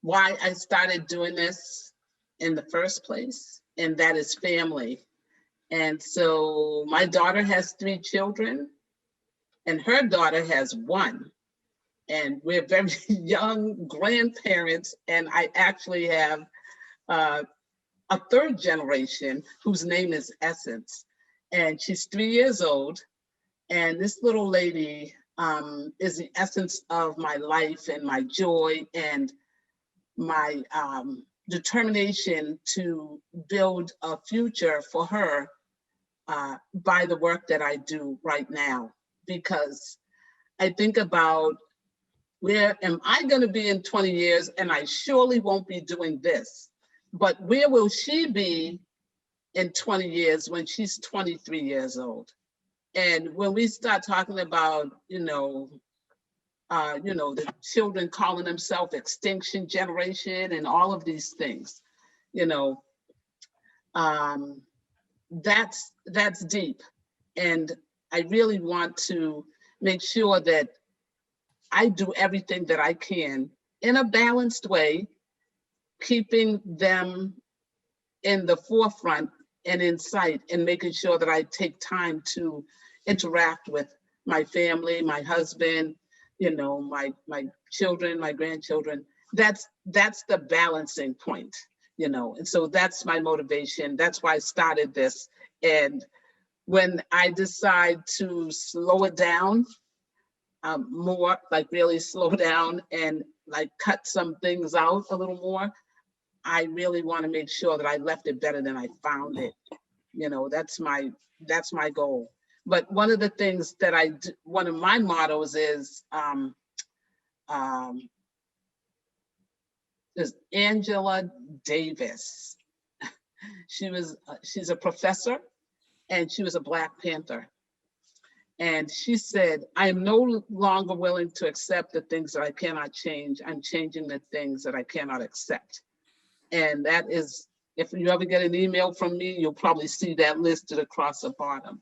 why I started doing this in the first place, and that is family. And so my daughter has 3 children, and her daughter has 1. And we're very young grandparents, and I actually have a 3rd generation whose name is Essence. And she's 3 years old. And this little lady is the essence of my life and my joy and my determination to build a future for her by the work that I do right now. Because I think about, where am I going to be in 20 years? And I surely won't be doing this. but where will she be in 20 years when she's 23 years old? And when we start talking about, the children calling themselves extinction generation and all of these things, that's deep. And I really want to make sure that I do everything that I can in a balanced way, keeping them in the forefront and in sight, and making sure that I take time to interact with my family, my husband, my children, my grandchildren. That's the balancing point, and so that's my motivation. That's why I started this. And when I decide to slow it down, more, like really slow down and like cut some things out a little more, I really want to make sure that I left it better than I found it. That's my goal. But one of the things that one of my mottos is Angela Davis. She's a professor, and she was a Black Panther. And she said, I am no longer willing to accept the things that I cannot change. I'm changing the things that I cannot accept. And that is, if you ever get an email from me, you'll probably see that listed across the bottom.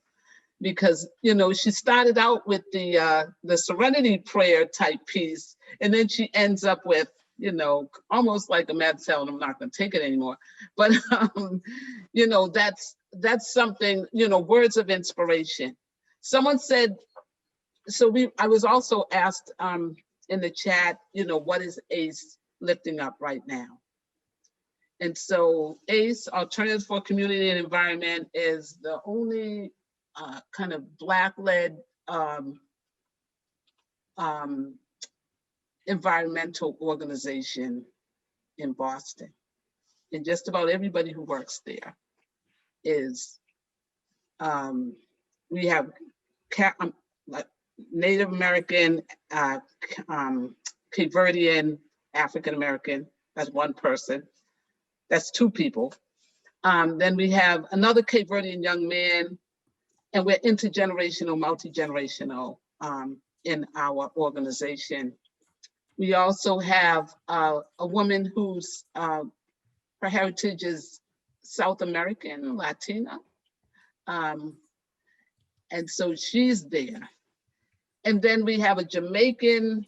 Because, she started out with the Serenity Prayer type piece, and then she ends up with, almost like a mad cell, and I'm not going to take it anymore. But, that's something, words of inspiration. Someone said, I was also asked in the chat, what is ACE lifting up right now? And so ACE, Alternatives for Community and Environment, is the only kind of Black-led environmental organization in Boston. And just about everybody who works there is, we have Native American, Cape Verdean, African American, that's one person. That's two people. Then we have another Cape Verdean young man, and we're intergenerational, multi-generational in our organization. We also have a woman whose her heritage is South American, Latina. And so she's there. And then we have a Jamaican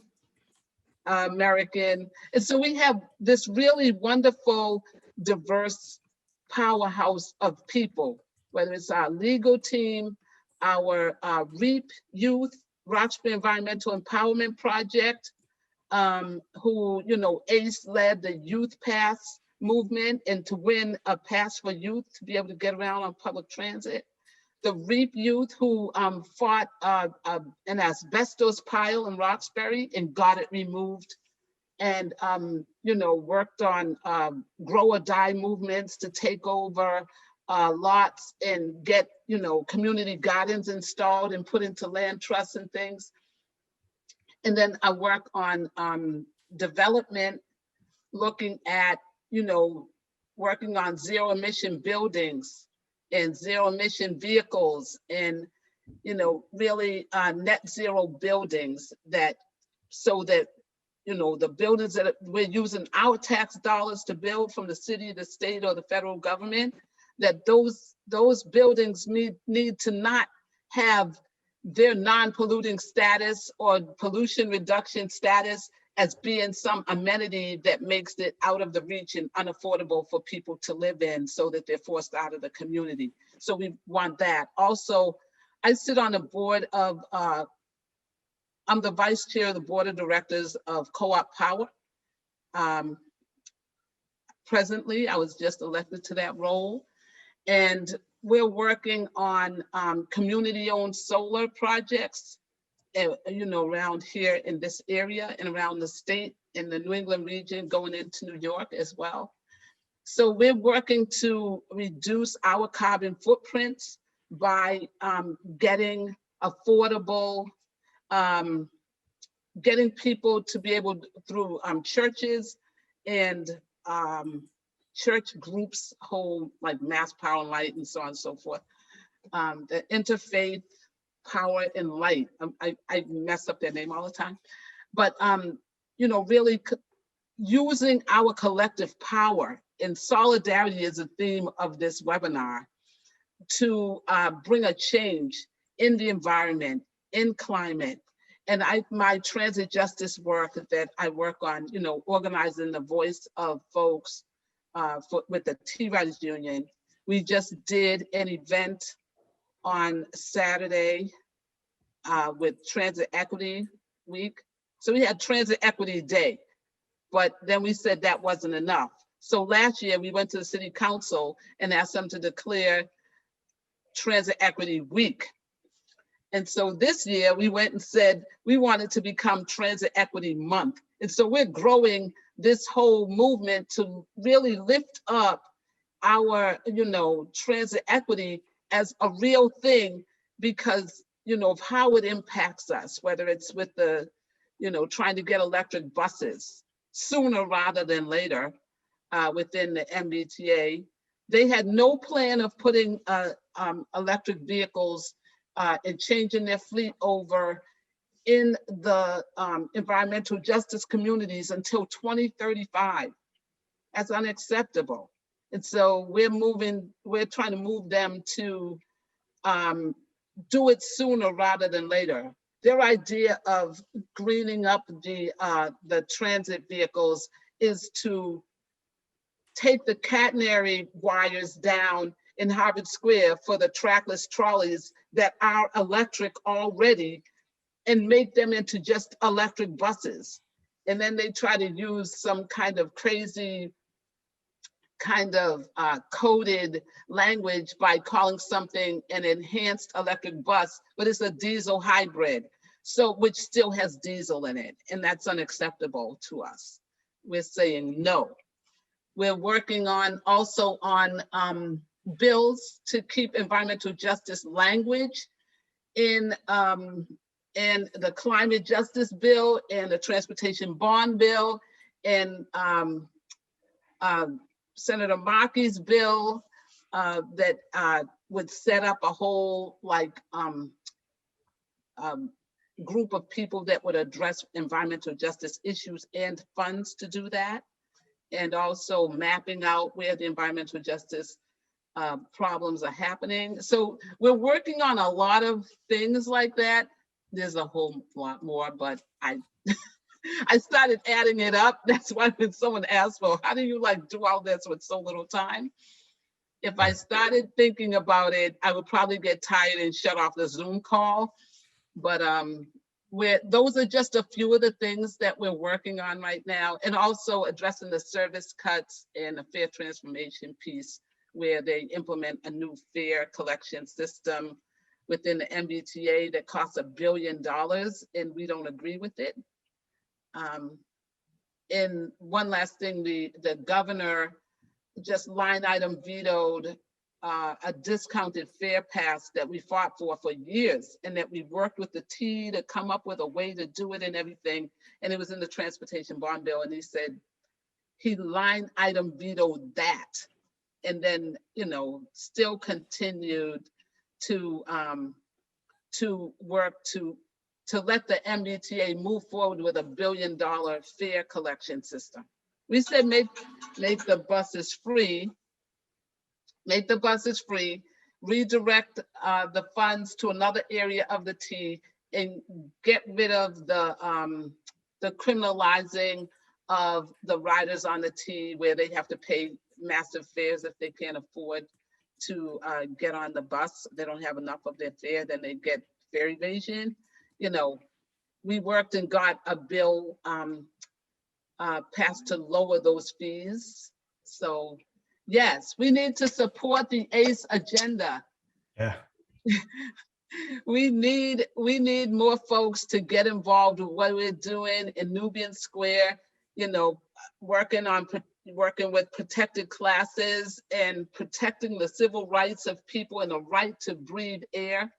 American. And so we have this really wonderful, diverse powerhouse of people, whether it's our legal team, our REAP Youth, Roxbury Environmental Empowerment Project, who, ACE led the Youth Pass movement and to win a pass for youth to be able to get around on public transit. The REAP Youth, who fought an asbestos pile in Roxbury and got it removed, and worked on grow or die movements to take over lots and get community gardens installed and put into land trusts and things. And then I work on development, looking at working on zero emission buildings and zero emission vehicles, and really net zero buildings, that so that the buildings that we're using our tax dollars to build from the city, the state, or the federal government, that those buildings need to not have their non-polluting status or pollution reduction status as being some amenity that makes it out of the reach and unaffordable for people to live in, so that they're forced out of the community. So we want that. Also, I sit on the board of, I'm the vice chair of the board of directors of Co-op Power. Presently, I was just elected to that role. And we're working on community-owned solar projects, around here in this area and around the state, in the New England region, going into New York as well. So we're working to reduce our carbon footprints by getting affordable, getting people to be able to, through churches and church groups hold, like Mass Power and Light and so on and so forth. The Interfaith Power and Light. I mess up their name all the time. But, you know, really using our collective power, and solidarity is the theme of this webinar, to bring a change in the environment, in climate. And my transit justice work that I work on, you know, organizing the voice of folks with the Tea Writers Union. We just did an event on Saturday with Transit Equity Week. So we had Transit Equity Day, but then we said that wasn't enough. So last year we went to the city council and asked them to declare Transit Equity Week. And so this year we went and said we wanted to become Transit Equity Month. And so we're growing this whole movement to really lift up our, you know, transit equity as a real thing, because, you know, of how it impacts us, whether it's with the, you know, trying to get electric buses sooner rather than later within the MBTA. They had no plan of putting electric vehicles and changing their fleet over in the environmental justice communities until 2035. That's unacceptable. And so we're trying to move them to do it sooner rather than later. Their idea of greening up the transit vehicles is to take the catenary wires down in Harvard Square for the trackless trolleys that are electric already and make them into just electric buses. And then they try to use some kind of crazy kind of coded language by calling something an enhanced electric bus, but it's a diesel hybrid, so which still has diesel in it, and that's unacceptable to us. We're saying no. We're working on also on bills to keep environmental justice language in the climate justice bill and the transportation bond bill and Senator Markey's bill that would set up a whole group of people that would address environmental justice issues and funds to do that, and also mapping out where the environmental justice problems are happening. So we're working on a lot of things like that. There's a whole lot more, but I started adding it up. That's why when someone asked, well, how do you do all this with so little time? If I started thinking about it, I would probably get tired and shut off the Zoom call. But those are just a few of the things that we're working on right now, and also addressing the service cuts and the fare transformation piece, where they implement a new fare collection system within the MBTA that costs $1 billion, and we don't agree with it. And one last thing, the governor just line item vetoed a discounted fare pass that we fought for years, and that we worked with the T to come up with a way to do it and everything. And it was in the transportation bond bill, and he said he line item vetoed that, and then, you know, still continued to work to let the MBTA move forward with $1 billion fare collection system. We said make the buses free, redirect the funds to another area of the T, and get rid of the criminalizing of the riders on the T, where they have to pay massive fares if they can't afford to get on the bus. They don't have enough of their fare, then they get fare evasion. You know, we worked and got a bill passed to lower those fees. So yes, we need to support the ACE agenda. Yeah. We need more folks to get involved with what we're doing in Nubian Square, you know, working with protected classes and protecting the civil rights of people and the right to breathe air.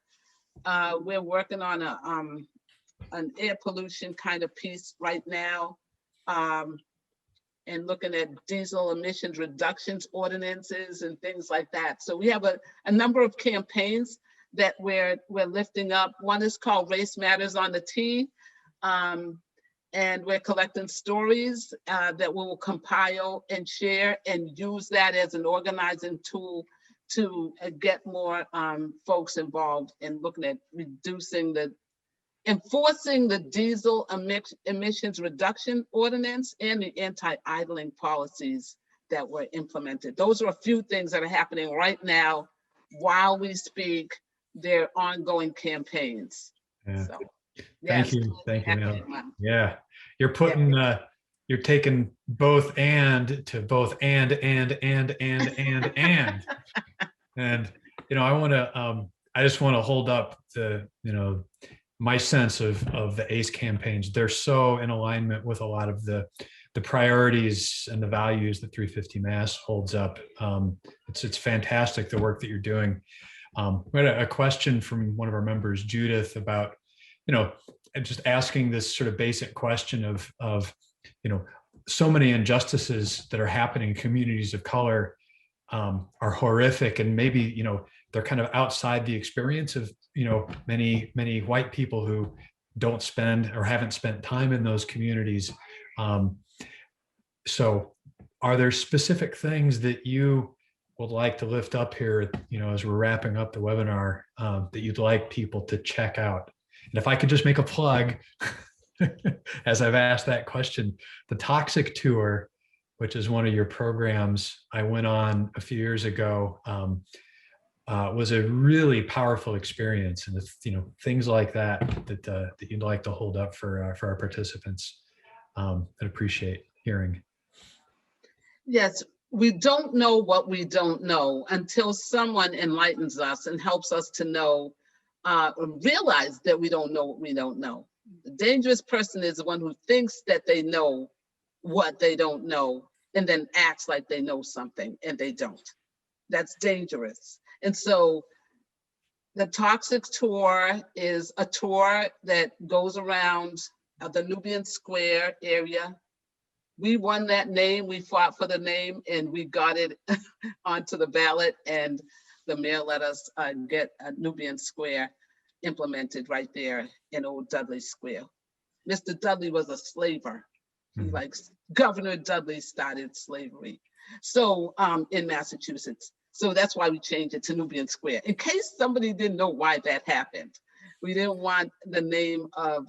We're working on an air pollution kind of piece right now. and looking at diesel emissions reductions ordinances and things like that. So we have a number of campaigns that we're lifting up. One is called Race Matters on the T. And we're collecting stories that we will compile and share and use that as an organizing tool to get more folks involved in looking at enforcing the diesel emissions reduction ordinance and the anti-idling policies that were implemented. Those are a few things that are happening right now while we speak. They're ongoing campaigns. Yeah. So, Thank yes. you, Mela. Yeah, you're putting, you're taking both and to both and, and, you know, I just want to hold up the, you know, my sense of the ACE campaigns. They're so in alignment with a lot of the priorities and the values that 350 Mass holds up. It's fantastic, the work that you're doing. We had a question from one of our members, Judith, about, you know, just asking this sort of basic question of, you know, so many injustices that are happening in communities of color are horrific, and maybe, you know, they're kind of outside the experience of, you know, many white people who don't spend or haven't spent time in those communities. So are there specific things that you would like to lift up here, you know, as we're wrapping up the webinar, that you'd like people to check out? And if I could just make a plug, as I've asked that question, the Toxic Tour, which is one of your programs I went on a few years ago, was a really powerful experience. And it's, you know, things like that you'd like to hold up for our participants. I'd appreciate hearing. Yes, we don't know what we don't know until someone enlightens us and helps us to know, realize that we don't know what we don't know. The dangerous person is the one who thinks that they know what they don't know and then acts like they know something and they don't. That's dangerous. And so the Toxic Tour is a tour that goes around the Nubian Square area. We won that name, we fought for the name, and we got it onto the ballot, and the mayor let us get Nubian Square implemented right there in Old Dudley Square. Mr. Dudley was a slaver. He Governor Dudley started slavery. So in Massachusetts. So that's why we changed it to Nubian Square. In case somebody didn't know why that happened. We didn't want the name of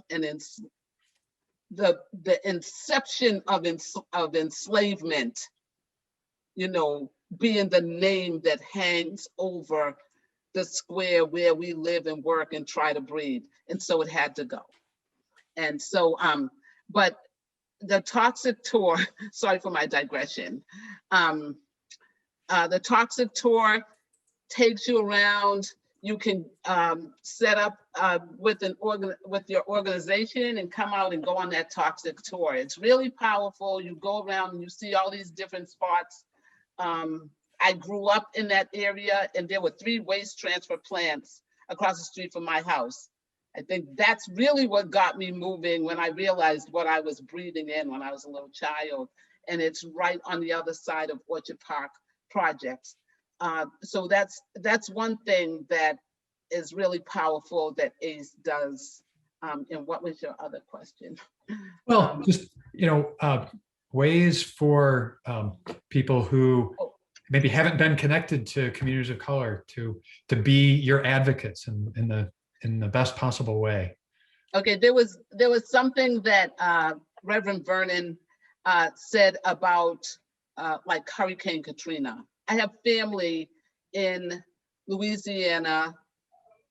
the inception of enslavement, you know, being the name that hangs over the square where we live and work and try to breathe. And so it had to go. And so, but the Toxic Tour, sorry for my digression. The Toxic Tour takes you around. You can set up with your organization and come out and go on that Toxic Tour. It's really powerful. You go around and you see all these different spots. I grew up in that area, and there were 3 waste transfer plants across the street from my house. I think that's really what got me moving when I realized what I was breathing in when I was a little child. And it's right on the other side of Orchard Park projects. So that's one thing that is really powerful that ACE does. And what was your other question? Well, just, you know, ways for people who maybe haven't been connected to communities of color to be your advocates in the best possible way. Okay, there was something that Reverend Vernon said about like Hurricane Katrina. I have family in Louisiana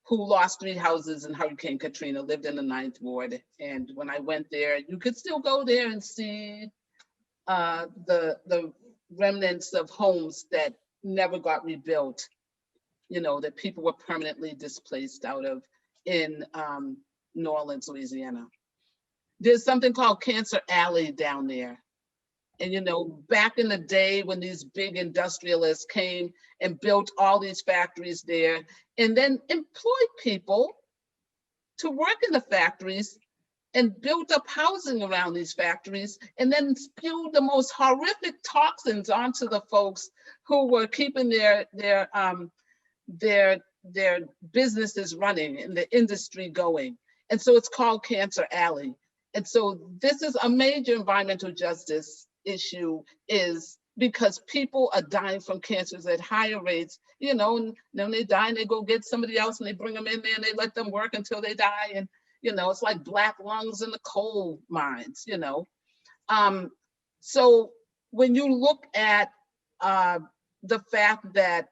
who lost 3 houses in Hurricane Katrina, lived in the 9th Ward. And when I went there, you could still go there and see the remnants of homes that never got rebuilt, you know, that people were permanently displaced out of in New Orleans, Louisiana. There's something called Cancer Alley down there. And, you know, back in the day when these big industrialists came and built all these factories there and then employed people to work in the factories, and built up housing around these factories, and then spewed the most horrific toxins onto the folks who were keeping their businesses running and the industry going. And so it's called Cancer Alley. And so this is a major environmental justice issue, is because people are dying from cancers at higher rates, you know, and then they die and they go get somebody else and they bring them in there and they let them work until they die. And, you know, it's like black lungs in the coal mines, you know. So when you look at the fact that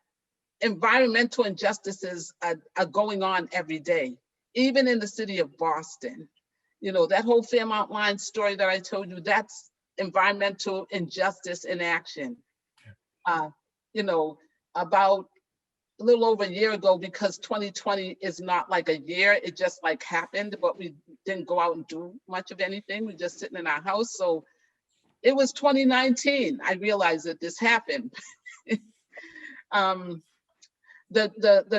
environmental injustices are going on every day, even in the city of Boston, you know, that whole Fairmount line story that I told you, that's environmental injustice in action. You know, about a little over a year ago, because 2020 is not like a year, it just like happened, but we didn't go out and do much of anything. We're just sitting in our house. So it was 2019, I realized that this happened. The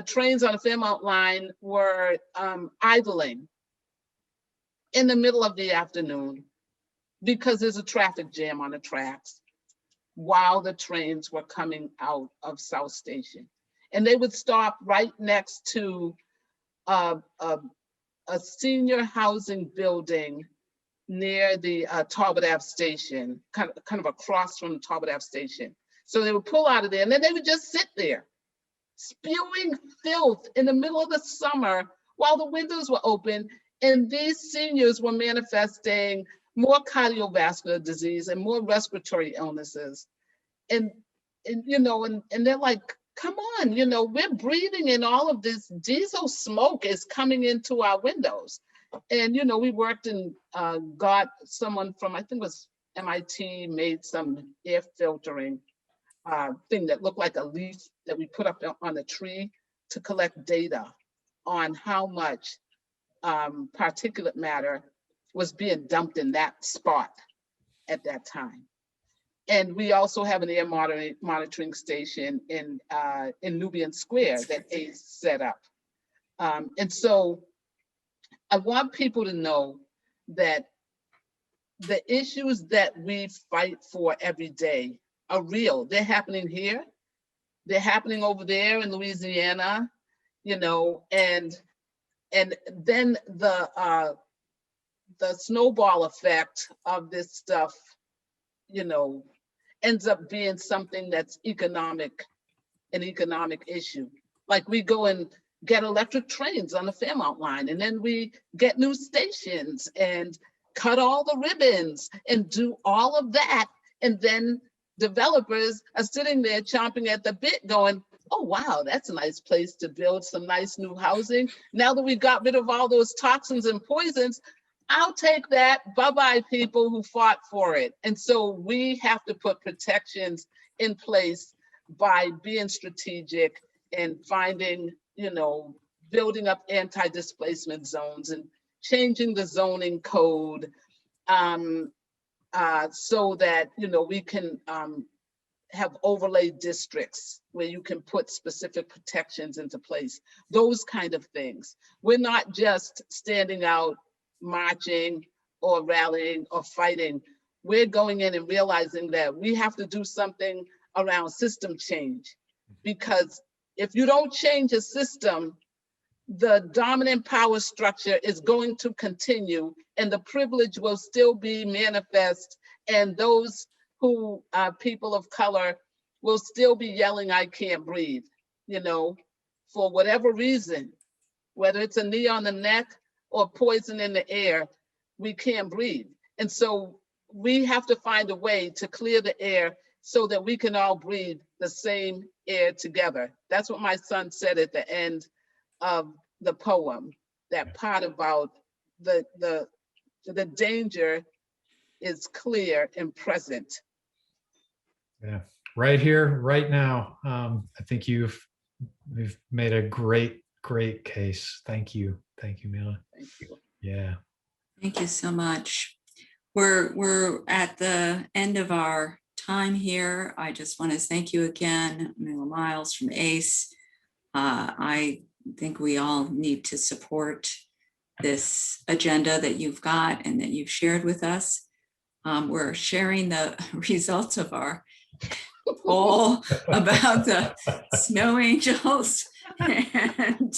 trains on the Fairmount line were idling in the middle of the afternoon because there's a traffic jam on the tracks while the trains were coming out of South Station. And they would stop right next to a senior housing building near the Talbot Ave station, kind of across from the Talbot Ave station. So they would pull out of there and then they would just sit there, spewing filth in the middle of the summer while the windows were open. And these seniors were manifesting more cardiovascular disease and more respiratory illnesses. And you know, and they're like, come on, you know, we're breathing in all of this diesel smoke is coming into our windows. And, you know, we worked and got someone from, I think it was MIT, made some air filtering thing that looked like a leaf that we put up on a tree to collect data on how much particulate matter was being dumped in that spot at that time. And we also have an air monitoring station in Nubian Square that ACE set up. And so I want people to know that the issues that we fight for every day are real. They're happening here. They're happening over there in Louisiana, you know, and then the snowball effect of this stuff, you know, ends up being something that's an economic issue. Like we go and get electric trains on the Fairmount line, and then we get new stations and cut all the ribbons and do all of that. And then developers are sitting there chomping at the bit going, oh, wow, that's a nice place to build some nice new housing. Now that we got rid of all those toxins and poisons, I'll take that. Bye-bye, people who fought for it. And so we have to put protections in place by being strategic and finding, you know, building up anti-displacement zones and changing the zoning code so that, you know, we can have overlay districts where you can put specific protections into place, those kind of things. We're not just standing out marching or rallying or fighting. We're going in and realizing that we have to do something around system change, because if you don't change a system, the dominant power structure is going to continue and the privilege will still be manifest, and those who are people of color will still be yelling, I can't breathe, you know, for whatever reason, whether it's a knee on the neck or poison in the air, we can't breathe. And so we have to find a way to clear the air so that we can all breathe the same air together. That's what my son said at the end of the poem, that part about the danger is clear and present. Yeah, right here, right now. I think we've made a great case. Thank you, Mela. Thank you. Yeah. Thank you so much. We're at the end of our time here. I just want to thank you again, Mela Miles from ACE. I think we all need to support this agenda that you've got and that you've shared with us. We're sharing the results of our poll about the snow angels. And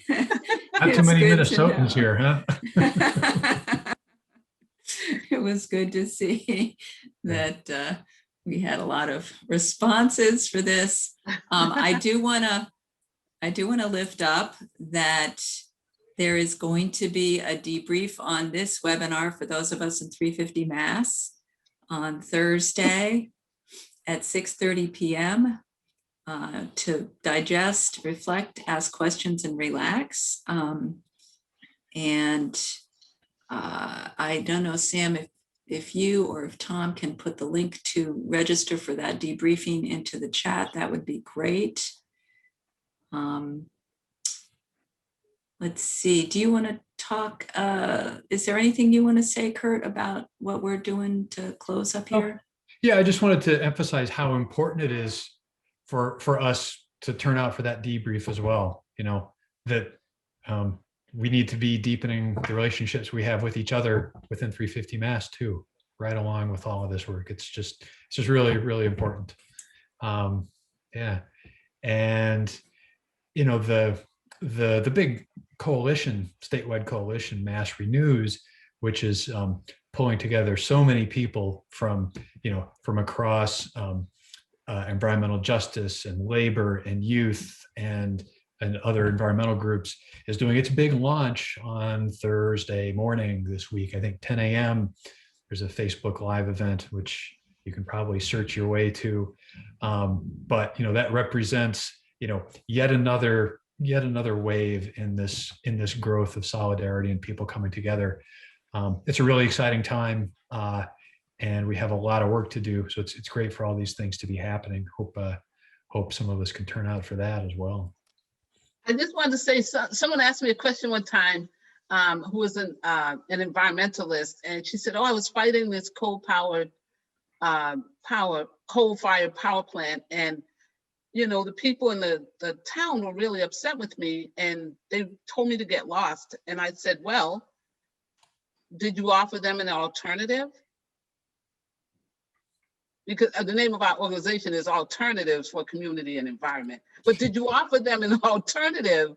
Not too many Minnesotans here, huh? It was good to see that we had a lot of responses for this. I do want to lift up that there is going to be a debrief on this webinar for those of us in 350 Mass on Thursday at 6:30 p.m. To digest, reflect, ask questions, and relax. I don't know, Sam, if you or if Tom can put the link to register for that debriefing into the chat, that would be great. Let's see, do you want to talk, is there anything you want to say, Kurt, about what we're doing to close up here? Yeah, I just wanted to emphasize how important it is for us to turn out for that debrief as well. You know, that we need to be deepening the relationships we have with each other within 350 Mass too, right along with all of this work. It's just really, really important. Yeah. And, you know, the big coalition, statewide coalition, Mass Renews, which is pulling together so many people from, you know, from across environmental justice and labor and youth and other environmental groups, is doing its big launch on Thursday morning this week. I think 10 a.m. There's a Facebook Live event, which you can probably search your way to. But, you know, that represents, you know, yet another wave in this growth of solidarity and people coming together. It's a really exciting time, and we have a lot of work to do. So it's great for all these things to be happening. Hope some of us can turn out for that as well. I just wanted to say, someone asked me a question one time, who was an environmentalist, and she said, "Oh, I was fighting this coal-fired power plant, and you know, the people in the town were really upset with me, and they told me to get lost." And I said, "Well, did you offer them an alternative?" Because the name of our organization is Alternatives for Community and Environment. But did you offer them an alternative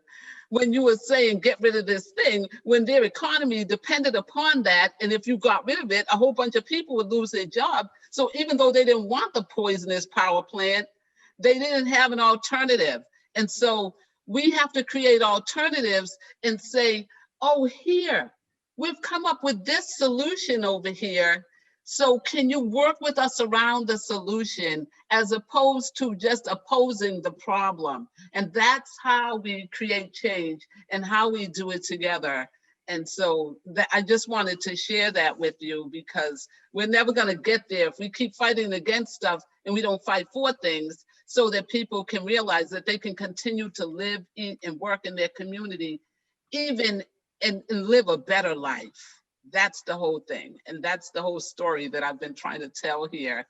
when you were saying get rid of this thing, when their economy depended upon that? And if you got rid of it, a whole bunch of people would lose their job. So even though they didn't want the poisonous power plant, they didn't have an alternative. And so we have to create alternatives and say, oh, here, we've come up with this solution over here. So can you work with us around the solution as opposed to just opposing the problem? And that's how we create change and how we do it together. And so I just wanted to share that with you, because we're never going to get there if we keep fighting against stuff and we don't fight for things, so that people can realize that they can continue to live, eat, and work in their community, even and live a better life. That's the whole thing. And that's the whole story that I've been trying to tell here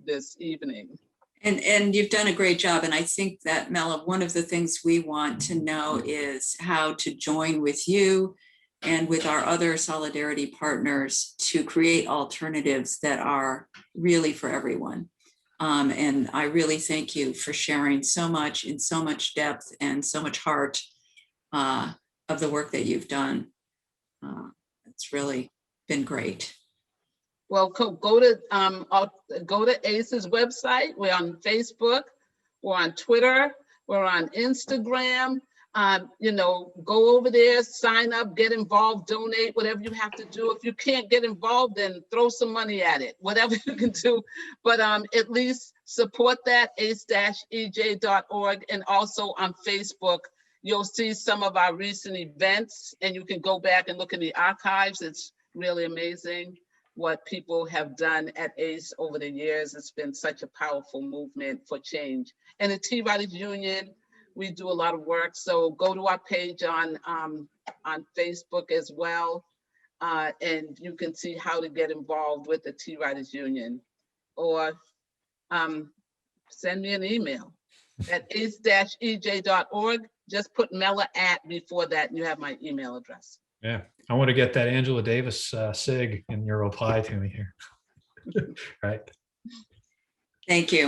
this evening. And you've done a great job. And I think that, Mela, one of the things we want to know is how to join with you and with our other solidarity partners to create alternatives that are really for everyone. And I really thank you for sharing so much in so much depth and so much heart of the work that you've done. It's really been great. Well, go to ACE's website. We're on Facebook, we're on Twitter, we're on Instagram. You know, go over there, sign up, get involved, donate, whatever you have to do. If you can't get involved, then throw some money at it, whatever you can do. But at least support that, ace-ej.org, and also on Facebook. You'll see some of our recent events, and you can go back and look in the archives. It's really amazing what people have done at ACE over the years. It's been such a powerful movement for change. And the Tea Writers Union, we do a lot of work. So go to our page on Facebook as well, and you can see how to get involved with the Tea Writers Union, or send me an email at ace-ej.org. Just put Mela at before that, and you have my email address. Yeah, I want to get that Angela Davis SIG in your reply to me here. Right. Thank you.